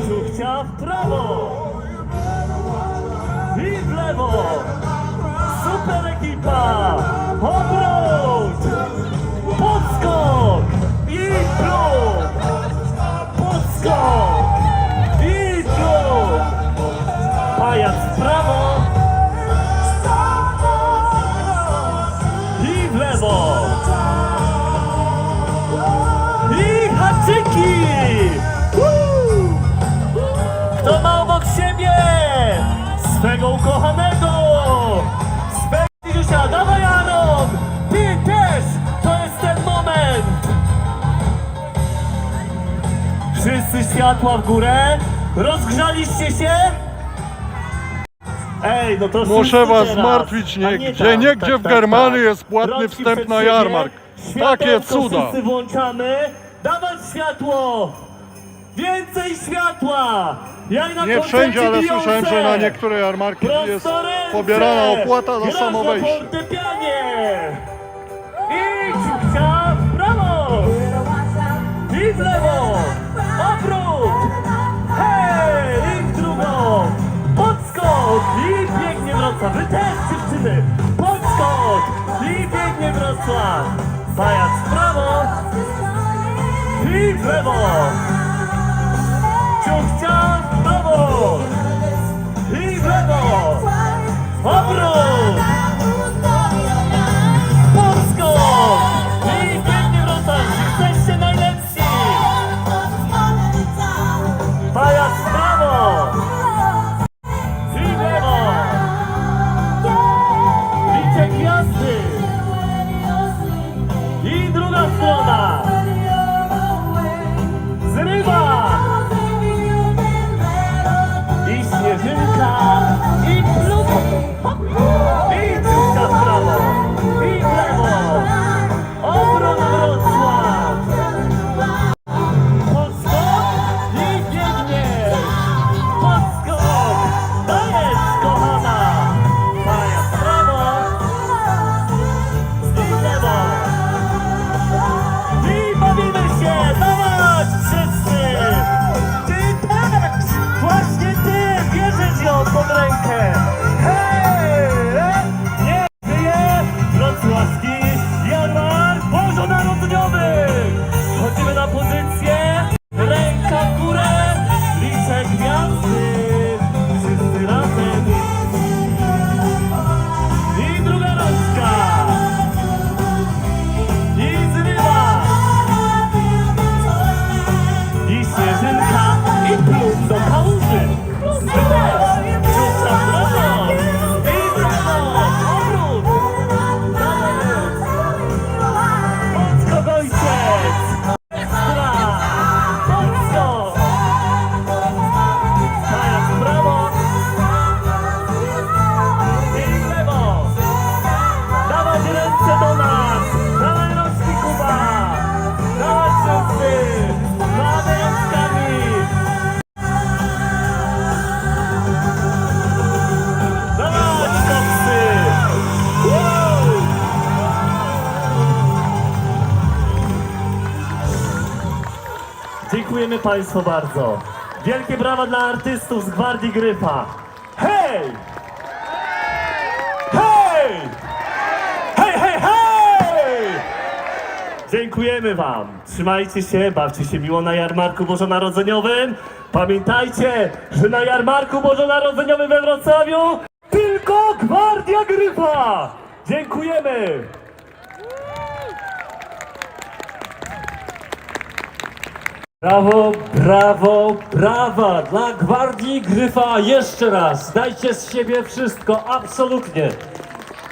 Speaker 1: Ciuchcia w prawo! I w lewo! Super ekipa! Obrót! Podskok! I klub! Podskok! I klub! Pajac w prawo! I w lewo! I haczyki! Woo! Kto ma obok siebie swego ukochanego? Swego Dziusia, dawaj Aaron! Ty też! To jest ten moment! Wszyscy światła w górę? Rozgrzaliście się? Ej, no to
Speaker 2: Muszę
Speaker 1: wszyscy
Speaker 2: was
Speaker 1: teraz.
Speaker 2: zmartwić,
Speaker 1: A nie
Speaker 2: nigdzie,
Speaker 1: tam,
Speaker 2: nigdzie w Germanii jest płatny
Speaker 1: Rączki
Speaker 2: wstęp
Speaker 1: przed
Speaker 2: na
Speaker 1: siebie,
Speaker 2: jarmark. Takie
Speaker 1: światełko
Speaker 2: cuda.
Speaker 1: Wszyscy włączamy. Dawać światło! Więcej światła! Jak na
Speaker 2: Nie
Speaker 1: koncercie
Speaker 2: wszędzie, ale
Speaker 1: Beyoncé.
Speaker 2: słyszałem, że na niektóre jarmarki jest
Speaker 1: Prosto ręce!
Speaker 2: pobierana opłata za
Speaker 1: Grasz
Speaker 2: samo
Speaker 1: na
Speaker 2: wejście.
Speaker 1: fortepianie! I ciuchcia w prawo! I w lewo! Obrót! Hej! I w drugą! Podskok! I biegnie Wrocław! Wy też, dziewczyny! Podskok! I biegnie Wrocław! Pajac w prawo! I w lewo! Ciuchcia w prawo! I w lewo! Obrót! Podskok! I biegnie Wrocław! Jesteście najlepsi! Pajac w prawo! I w lewo! Bicie gwiazdy! I druga strona! Zrywa! Dziękujemy Państwu bardzo. Wielkie brawa dla artystów z Gwardii Gryfa. Hej! Hej! Hej, hej, hej! Dziękujemy Wam. Trzymajcie się, bawcie się miło na jarmarku bożonarodzeniowym. Pamiętajcie, że na jarmarku bożonarodzeniowym we Wrocławiu tylko Gwardia Gryfa! Dziękujemy! Brawo, brawo, brawa dla Gwardii Gryfa. Jeszcze raz, dajcie z siebie wszystko, absolutnie.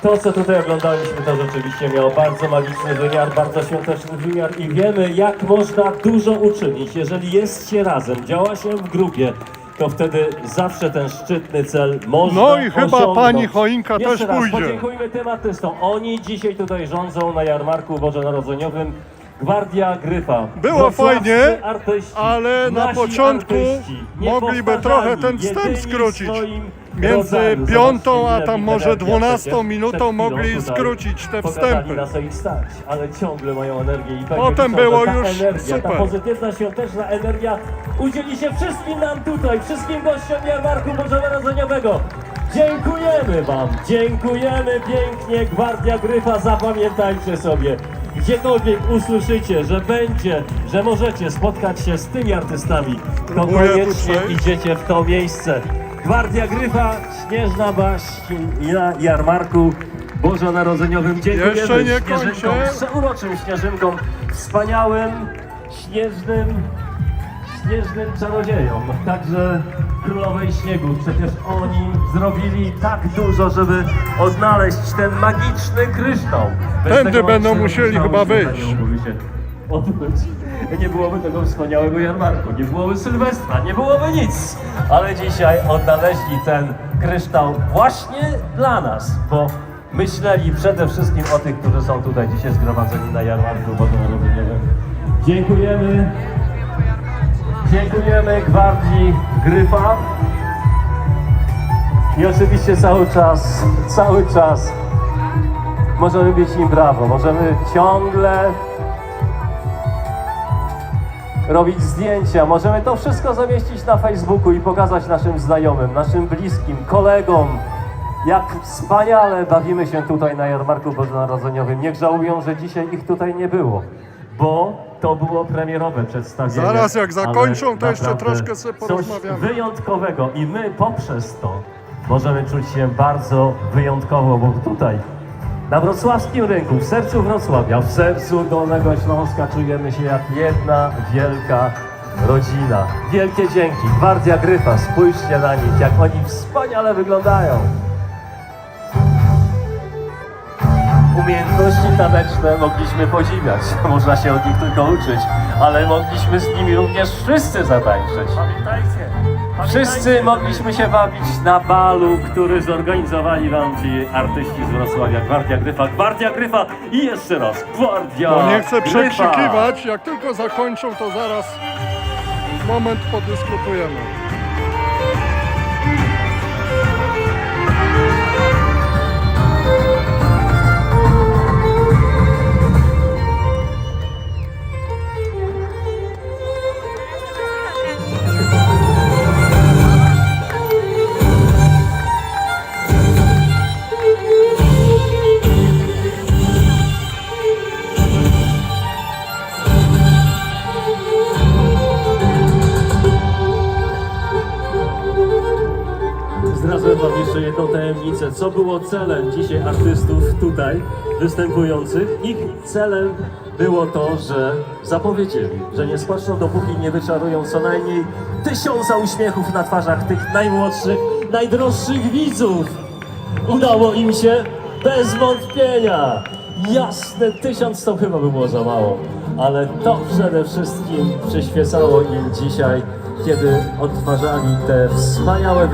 Speaker 1: To, co tutaj oglądaliśmy, to rzeczywiście miało bardzo magiczny wymiar, bardzo świąteczny wymiar i wiemy, jak można dużo uczynić. Jeżeli jest się razem, działa się w grupie, to wtedy zawsze ten szczytny cel można
Speaker 2: No i chyba
Speaker 1: osiągnąć.
Speaker 2: pani choinka
Speaker 1: Jeszcze
Speaker 2: też
Speaker 1: raz
Speaker 2: pójdzie.
Speaker 1: podziękujmy tym artystom. Oni dzisiaj tutaj rządzą na jarmarku bożonarodzeniowym. Gwardia Gryfa.
Speaker 2: Było
Speaker 1: Wrocławscy
Speaker 2: fajnie,
Speaker 1: artyści,
Speaker 2: ale na
Speaker 1: nasi
Speaker 2: początku
Speaker 1: artyści,
Speaker 2: mogliby trochę ten
Speaker 1: niepowtarzalni,
Speaker 2: wstęp
Speaker 1: jedyni w
Speaker 2: skrócić.
Speaker 1: swoim
Speaker 2: Między
Speaker 1: rodzaju.
Speaker 2: 5
Speaker 1: Zobaczcie,
Speaker 2: a
Speaker 1: ile
Speaker 2: tam może
Speaker 1: Wikipedia
Speaker 2: 12
Speaker 1: przecież
Speaker 2: minutą
Speaker 1: przed chwilą
Speaker 2: mogli
Speaker 1: tutaj
Speaker 2: skrócić te
Speaker 1: pokazali,
Speaker 2: wstępy.
Speaker 1: na co ich stać, ale ciągle mają energię i pewnie
Speaker 2: Potem
Speaker 1: liczą,
Speaker 2: było
Speaker 1: że ta
Speaker 2: już
Speaker 1: energia,
Speaker 2: super.
Speaker 1: ta pozytywna, świąteczna energia udzieli się wszystkim nam tutaj, wszystkim gościom jarmarku bożonarodzeniowego. Dziękujemy Wam, dziękujemy pięknie, Gwardia Gryfa, zapamiętajcie sobie. Gdziekolwiek usłyszycie, że będzie, że możecie spotkać się z tymi artystami, to
Speaker 2: Próbuję tu
Speaker 1: koniecznie
Speaker 2: przejść.
Speaker 1: idziecie w to miejsce. Gwardia Gryfa, Śnieżna Baść na jarmarku bożonarodzeniowym. Dziękujemy
Speaker 2: Jeszcze nie
Speaker 1: śnieżynkom,
Speaker 2: kończę.
Speaker 1: przeuroczym śnieżynkom, wspaniałym, śnieżnym czarodziejom. Także Królowej Śniegu. Przecież oni zrobili tak dużo, żeby odnaleźć ten magiczny kryształ. Bez
Speaker 2: Tędy
Speaker 1: tego
Speaker 2: będą
Speaker 1: magicznego
Speaker 2: musieli
Speaker 1: kryształu
Speaker 2: chyba
Speaker 1: świata
Speaker 2: wyjść.
Speaker 1: nie mógłby się odbyć. Nie byłoby tego wspaniałego jarmarku, nie byłoby Sylwestra, nie byłoby nic. Ale dzisiaj odnaleźli ten kryształ właśnie dla nas, bo myśleli przede wszystkim o tych, którzy są tutaj dzisiaj zgromadzeni na jarmarku bożonarodzeniowym. Dziękujemy. Dziękujemy Gwardii Gryfa. I oczywiście cały czas możemy bić im brawo. Możemy ciągle robić zdjęcia. Możemy to wszystko zamieścić na Facebooku i pokazać naszym znajomym, naszym bliskim, kolegom, jak wspaniale bawimy się tutaj na jarmarku bożonarodzeniowym. Niech żałują, że dzisiaj ich tutaj nie było, bo to było premierowe przedstawienie.
Speaker 2: Zaraz jak zakończą,
Speaker 1: ale
Speaker 2: to jeszcze
Speaker 1: naprawdę
Speaker 2: troszkę sobie
Speaker 1: coś
Speaker 2: porozmawiamy.
Speaker 1: wyjątkowego i my poprzez to możemy czuć się bardzo wyjątkowo, bo tutaj na wrocławskim rynku, w sercu Wrocławia, w sercu Dolnego Śląska czujemy się jak jedna wielka rodzina. Wielkie dzięki. Gwardia Gryfa, spójrzcie na nich, jak oni wspaniale wyglądają. Umiejętności taneczne mogliśmy podziwiać, można się od nich tylko uczyć, ale mogliśmy z nimi również wszyscy zatańczyć. Wszyscy mogliśmy się bawić na balu, który zorganizowali wam ci artyści z Wrocławia. Gwardia Gryfa, Gwardia Gryfa i jeszcze raz Gwardia
Speaker 2: Bo nie chcę
Speaker 1: Gryfa.
Speaker 2: przekrzykiwać, jak tylko zakończą, to zaraz moment podyskutujemy.
Speaker 1: Zdradzę wam jeszcze jedną tajemnicę. Co było celem dzisiaj artystów tutaj występujących? Ich celem było to, że zapowiedzieli, że nie spoczną, dopóki nie wyczarują co najmniej 1000 uśmiechów na twarzach tych najmłodszych, najdroższych widzów. Udało im się bez wątpienia. Jasne, 1000 to chyba by było za mało, ale to przede wszystkim przyświecało im dzisiaj, kiedy odtwarzali te wspaniałe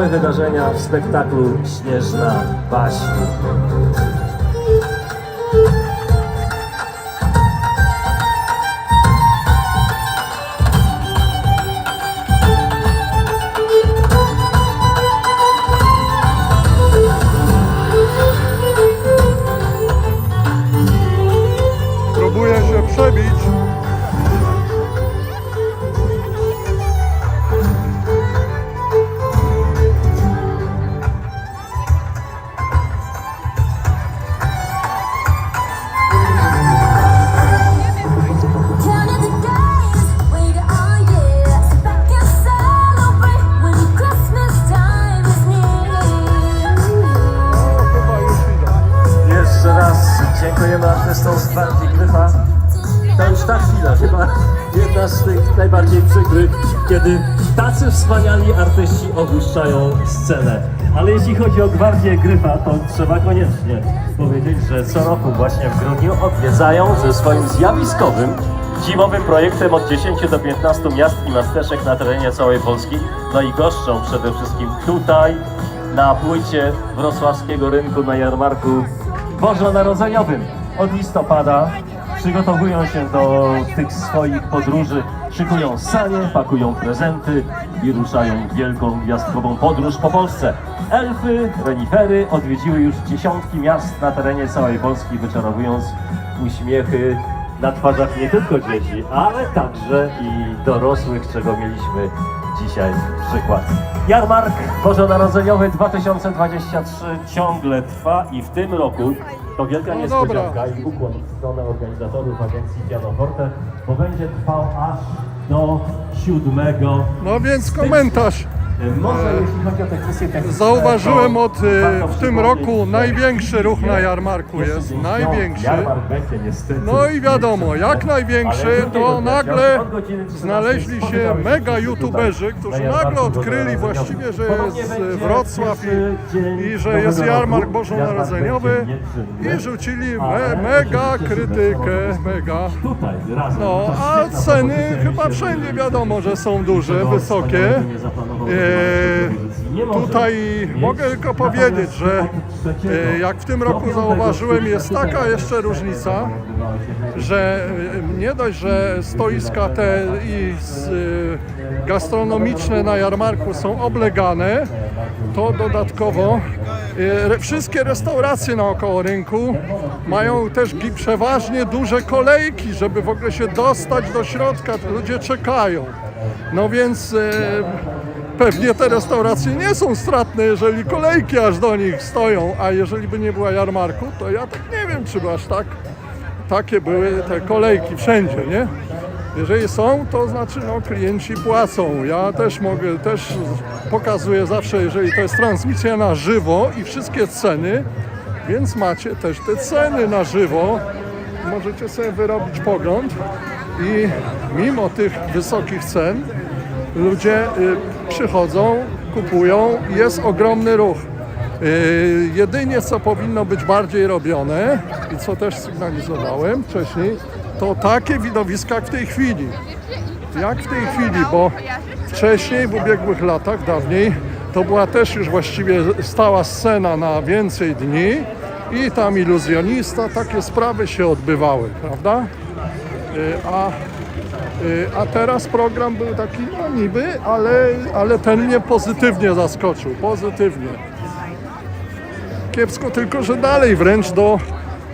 Speaker 1: wydarzenia w spektaklu Śnieżna Baść.
Speaker 2: Próbuję się przebić
Speaker 1: godzina, chyba jedna z tych najbardziej przykrych, kiedy tacy wspaniali artyści opuszczają scenę. Ale jeśli chodzi o Gwardię Gryfa, to trzeba koniecznie powiedzieć, że co roku właśnie w grudniu odwiedzają ze swoim zjawiskowym zimowym projektem od 10 do 15 miast i miasteczek na terenie całej Polski. No i goszczą przede wszystkim tutaj, na płycie wrocławskiego rynku na jarmarku bożonarodzeniowym. Od listopada przygotowują się do tych swoich podróży, szykują sanie, pakują prezenty i ruszają w wielką gwiazdkową podróż po Polsce. Elfy, renifery odwiedziły już dziesiątki miast na terenie całej Polski, wyczarowując uśmiechy na twarzach nie tylko dzieci, ale także i dorosłych, czego mieliśmy dzisiaj przykład. Jarmark Bożonarodzeniowy 2023 ciągle trwa i w tym roku to wielka niespodzianka i ukłon w stronę organizatorów agencji Pianoforte, bo będzie trwał aż do 7
Speaker 2: No więc
Speaker 1: stycznia.
Speaker 2: komentarz.
Speaker 1: Może jeśli chodzi o te kwestie techniczne,
Speaker 2: Zauważyłem
Speaker 1: to warto
Speaker 2: w tym
Speaker 1: przypomnieć,
Speaker 2: roku
Speaker 1: że
Speaker 2: największy ruch na jarmarku
Speaker 1: jeszcze
Speaker 2: jest,
Speaker 1: dzień
Speaker 2: największy.
Speaker 1: Jarmark będzie niestety
Speaker 2: No i wiadomo, jak największy,
Speaker 1: ale
Speaker 2: to
Speaker 1: drugiego dnia,
Speaker 2: nagle
Speaker 1: od godziny 13
Speaker 2: znaleźli się
Speaker 1: spotykamy
Speaker 2: mega
Speaker 1: wszyscy
Speaker 2: youtuberzy,
Speaker 1: tutaj
Speaker 2: którzy
Speaker 1: na
Speaker 2: nagle
Speaker 1: jarmarku
Speaker 2: odkryli
Speaker 1: bożonarodzeniowym.
Speaker 2: właściwie, że
Speaker 1: Podobnie
Speaker 2: jest
Speaker 1: będzie
Speaker 2: Wrocław
Speaker 1: pierwszy dzień
Speaker 2: i że jest
Speaker 1: nowego
Speaker 2: jarmark
Speaker 1: roku.
Speaker 2: bożonarodzeniowy
Speaker 1: Jarmark będzie nieczynny,
Speaker 2: i rzucili
Speaker 1: ale
Speaker 2: mega
Speaker 1: oczywiście
Speaker 2: krytykę,
Speaker 1: Sylwestra
Speaker 2: mega.
Speaker 1: Tutaj razem.
Speaker 2: No,
Speaker 1: To
Speaker 2: a
Speaker 1: świetna
Speaker 2: ceny
Speaker 1: propozycja,
Speaker 2: chyba
Speaker 1: jeśli
Speaker 2: wszędzie
Speaker 1: chodzi
Speaker 2: wiadomo, że są duże,
Speaker 1: Tego
Speaker 2: wysokie.
Speaker 1: wspaniałego nie zaplanował nie może
Speaker 2: Tutaj
Speaker 1: mieć.
Speaker 2: mogę tylko
Speaker 1: Natomiast
Speaker 2: powiedzieć, że
Speaker 1: od 3
Speaker 2: jak w tym
Speaker 1: do
Speaker 2: roku
Speaker 1: 5
Speaker 2: zauważyłem, jest
Speaker 1: stycznia
Speaker 2: taka jeszcze różnica, że nie dość, że stoiska te i gastronomiczne na jarmarku są oblegane, to dodatkowo wszystkie restauracje naokoło rynku mają też przeważnie duże kolejki, żeby w ogóle się dostać do środka, ludzie czekają. No więc pewnie te restauracje nie są stratne, jeżeli kolejki aż do nich stoją, a jeżeli by nie była jarmarku, to ja tak nie wiem, czy by aż takie były te kolejki wszędzie, nie? Jeżeli są, to znaczy no klienci płacą. Ja też pokazuję zawsze, jeżeli to jest transmisja na żywo i wszystkie ceny, więc macie też te ceny na żywo. Możecie sobie wyrobić pogląd i mimo tych wysokich cen ludzie przychodzą, kupują i jest ogromny ruch. Jedynie co powinno być bardziej robione i co też sygnalizowałem wcześniej, to takie widowiska jak w tej chwili. Jak w tej chwili, bo wcześniej, w ubiegłych latach, dawniej, to była też już właściwie stała scena na więcej dni i tam iluzjonista, takie sprawy się odbywały, prawda? A teraz program był taki, no niby, ale ten mnie pozytywnie zaskoczył, pozytywnie. Kiepsko tylko, że dalej wręcz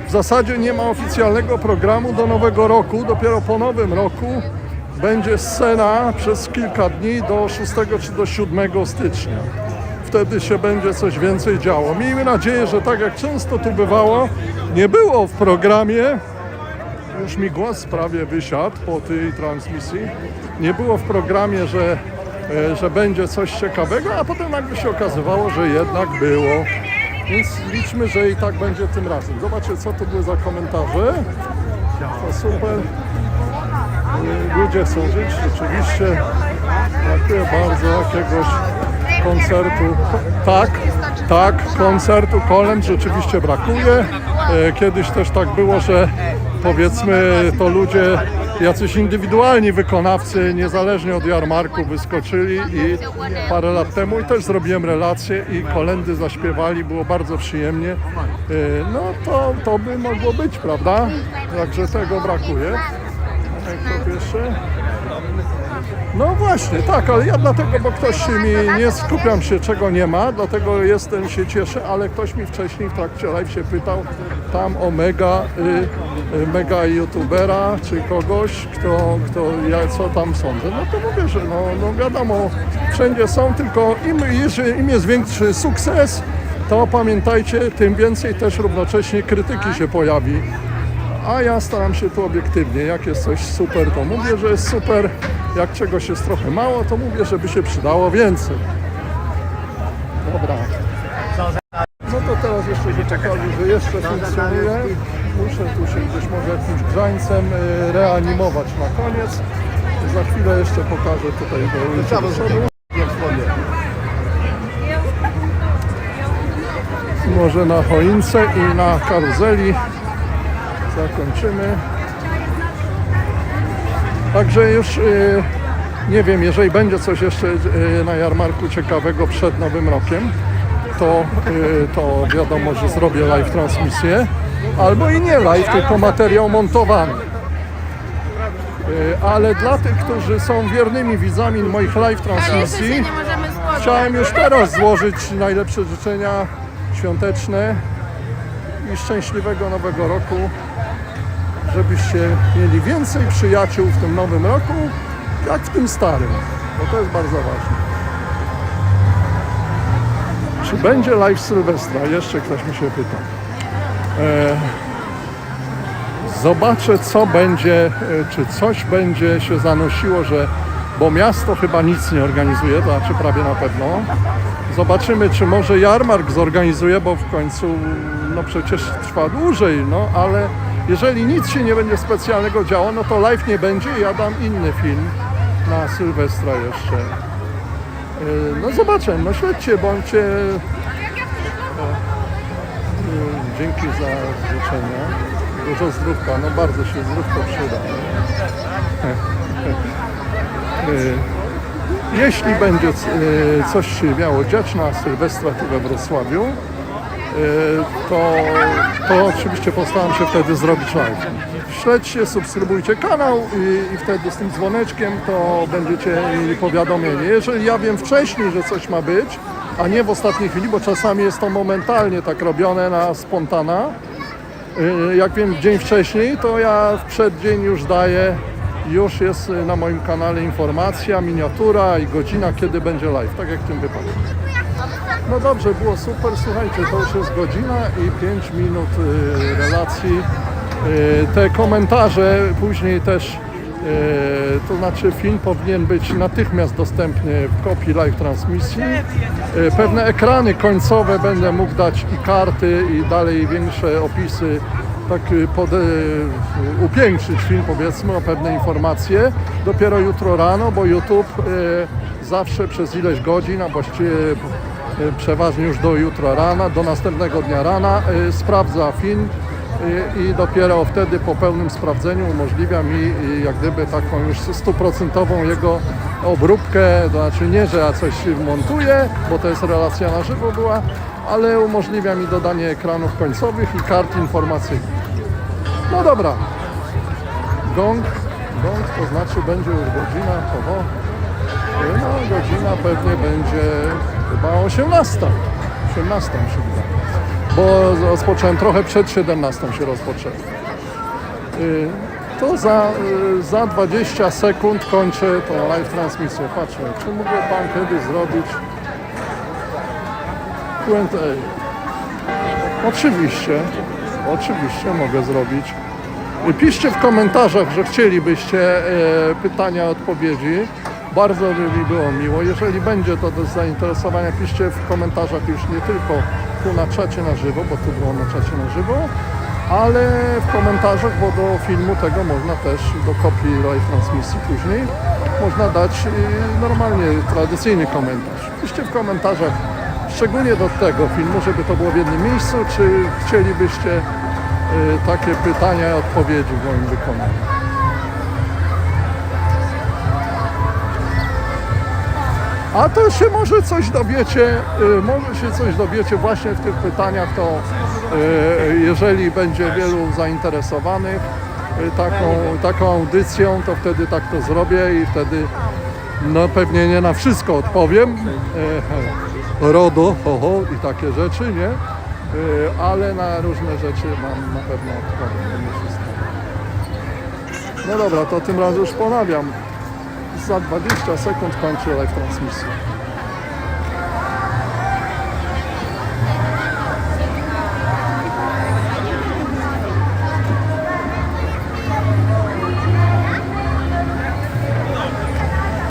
Speaker 2: w zasadzie nie ma oficjalnego programu do nowego roku, dopiero po nowym roku będzie scena przez kilka dni do 6 czy do 7 stycznia. Wtedy się będzie coś więcej działo. Miejmy nadzieję, że tak jak często tu bywało, nie było w programie, już mi głos prawie wysiadł po tej transmisji, nie było w programie, że będzie coś ciekawego, a potem nagle się okazywało, że jednak było. Więc liczmy, że i tak będzie tym razem. Zobaczcie, co to były za komentarze. To super. Ludzie chcą żyć, rzeczywiście. Dziękuję bardzo. Jakiegoś koncertu. Tak, koncertu kolęd rzeczywiście brakuje. Kiedyś też tak było, że powiedzmy to ludzie, jacyś indywidualni wykonawcy, niezależnie od jarmarku, wyskoczyli i parę lat temu i też zrobiłem relację i kolędy zaśpiewali, było bardzo przyjemnie. No to by mogło być, prawda? Także tego brakuje. Jak to jeszcze? No właśnie, tak, ale ja dlatego, bo ktoś nie skupiam się, czego nie ma, dlatego się cieszę, ale ktoś mi wcześniej w trakcie live się pytał tam o mega youtubera, czy kogoś, co tam sądzę. No to mówię, że no wiadomo, wszędzie są, tylko im jest większy sukces, to pamiętajcie, tym więcej też równocześnie krytyki się pojawi. A ja staram się tu obiektywnie, jak jest coś super, to mówię, że jest super, jak czegoś jest trochę mało, to mówię, żeby się przydało więcej. Dobra. No to teraz jeszcze się pokażę, że jeszcze funkcjonuje. Muszę tu się gdzieś może jakimś grzańcem reanimować na koniec. Za chwilę jeszcze pokażę tutaj do przodu. Może na choince i na karuzeli zakończymy. Także już nie wiem, jeżeli będzie coś jeszcze na jarmarku ciekawego przed Nowym Rokiem, to wiadomo, że zrobię live transmisję, albo i nie live, tylko materiał montowany. Ale dla tych, którzy są wiernymi widzami moich live transmisji, chciałem już teraz złożyć najlepsze życzenia świąteczne i szczęśliwego Nowego Roku, żebyście mieli więcej przyjaciół w tym Nowym Roku, jak w tym starym, bo to jest bardzo ważne. Czy będzie live Sylwestra? Jeszcze ktoś mi się pyta. Zobaczę, co będzie, czy coś będzie się zanosiło, bo miasto chyba nic nie organizuje, to znaczy prawie na pewno. Zobaczymy, czy może jarmark zorganizuje, bo w końcu no przecież trwa dłużej, no ale jeżeli nic się nie będzie specjalnego działo, no to live nie będzie i ja dam inny film na Sylwestra jeszcze. No zobaczę, no śledźcie, bądźcie. Dzięki za życzenia. Dużo zdrówka, no bardzo się zdrówko przyda. Jeśli będzie coś się miało dziać na Sylwestra tu we Wrocławiu, to oczywiście postaram się wtedy zrobić live. Śledźcie, subskrybujcie kanał i wtedy z tym dzwoneczkiem to będziecie mieli powiadomienie. Jeżeli ja wiem wcześniej, że coś ma być, a nie w ostatniej chwili, bo czasami jest to momentalnie tak robione na spontana, jak wiem dzień wcześniej, to ja w przeddzień już daję, już jest na moim kanale informacja, miniatura i godzina, kiedy będzie live, tak jak w tym wypadku. No dobrze, było super, słuchajcie, to już jest godzina i 5 minut relacji. Te komentarze później też, to znaczy film powinien być natychmiast dostępny w kopii live transmisji. Pewne ekrany końcowe będę mógł dać i karty i dalej większe opisy, tak upiększyć film powiedzmy o pewne informacje. Dopiero jutro rano, bo YouTube zawsze przez ileś godzin, a właściwie przeważnie już do jutra rana, do następnego dnia rana sprawdza film i dopiero wtedy po pełnym sprawdzeniu umożliwia mi jak gdyby taką już 100% jego obróbkę, to znaczy nie, że ja coś montuję, bo to jest relacja na żywo była, ale umożliwia mi dodanie ekranów końcowych i kart informacyjnych. No dobra, gong to znaczy będzie już godzina, no godzina pewnie będzie chyba 18 mi się wydaje, bo rozpocząłem trochę przed 17 się rozpocząłem. To za 20 sekund kończę tą live transmisję. Patrzę, czy mógłby pan kiedyś zrobić Q&A? Oczywiście mogę zrobić. Piszcie w komentarzach, że chcielibyście pytania, odpowiedzi. Bardzo by mi było miło. Jeżeli będzie to do zainteresowania, piszcie w komentarzach już nie tylko tu na czacie na żywo, bo tu było na czacie na żywo, ale w komentarzach, bo do filmu tego można też, do kopii live transmisji później, można dać normalnie tradycyjny komentarz. Piszcie w komentarzach, szczególnie do tego filmu, żeby to było w jednym miejscu, czy chcielibyście takie pytania i odpowiedzi w moim wykonaniu. A to się może coś dowiecie właśnie w tych pytaniach, to jeżeli będzie wielu zainteresowanych taką audycją, to wtedy tak to zrobię i wtedy no pewnie nie na wszystko odpowiem, RODO, i takie rzeczy, nie? Ale na różne rzeczy mam na pewno odpowiem, nie wszystko. No dobra, to tym razem już ponawiam. Za 20 sekund kończę live transmisję.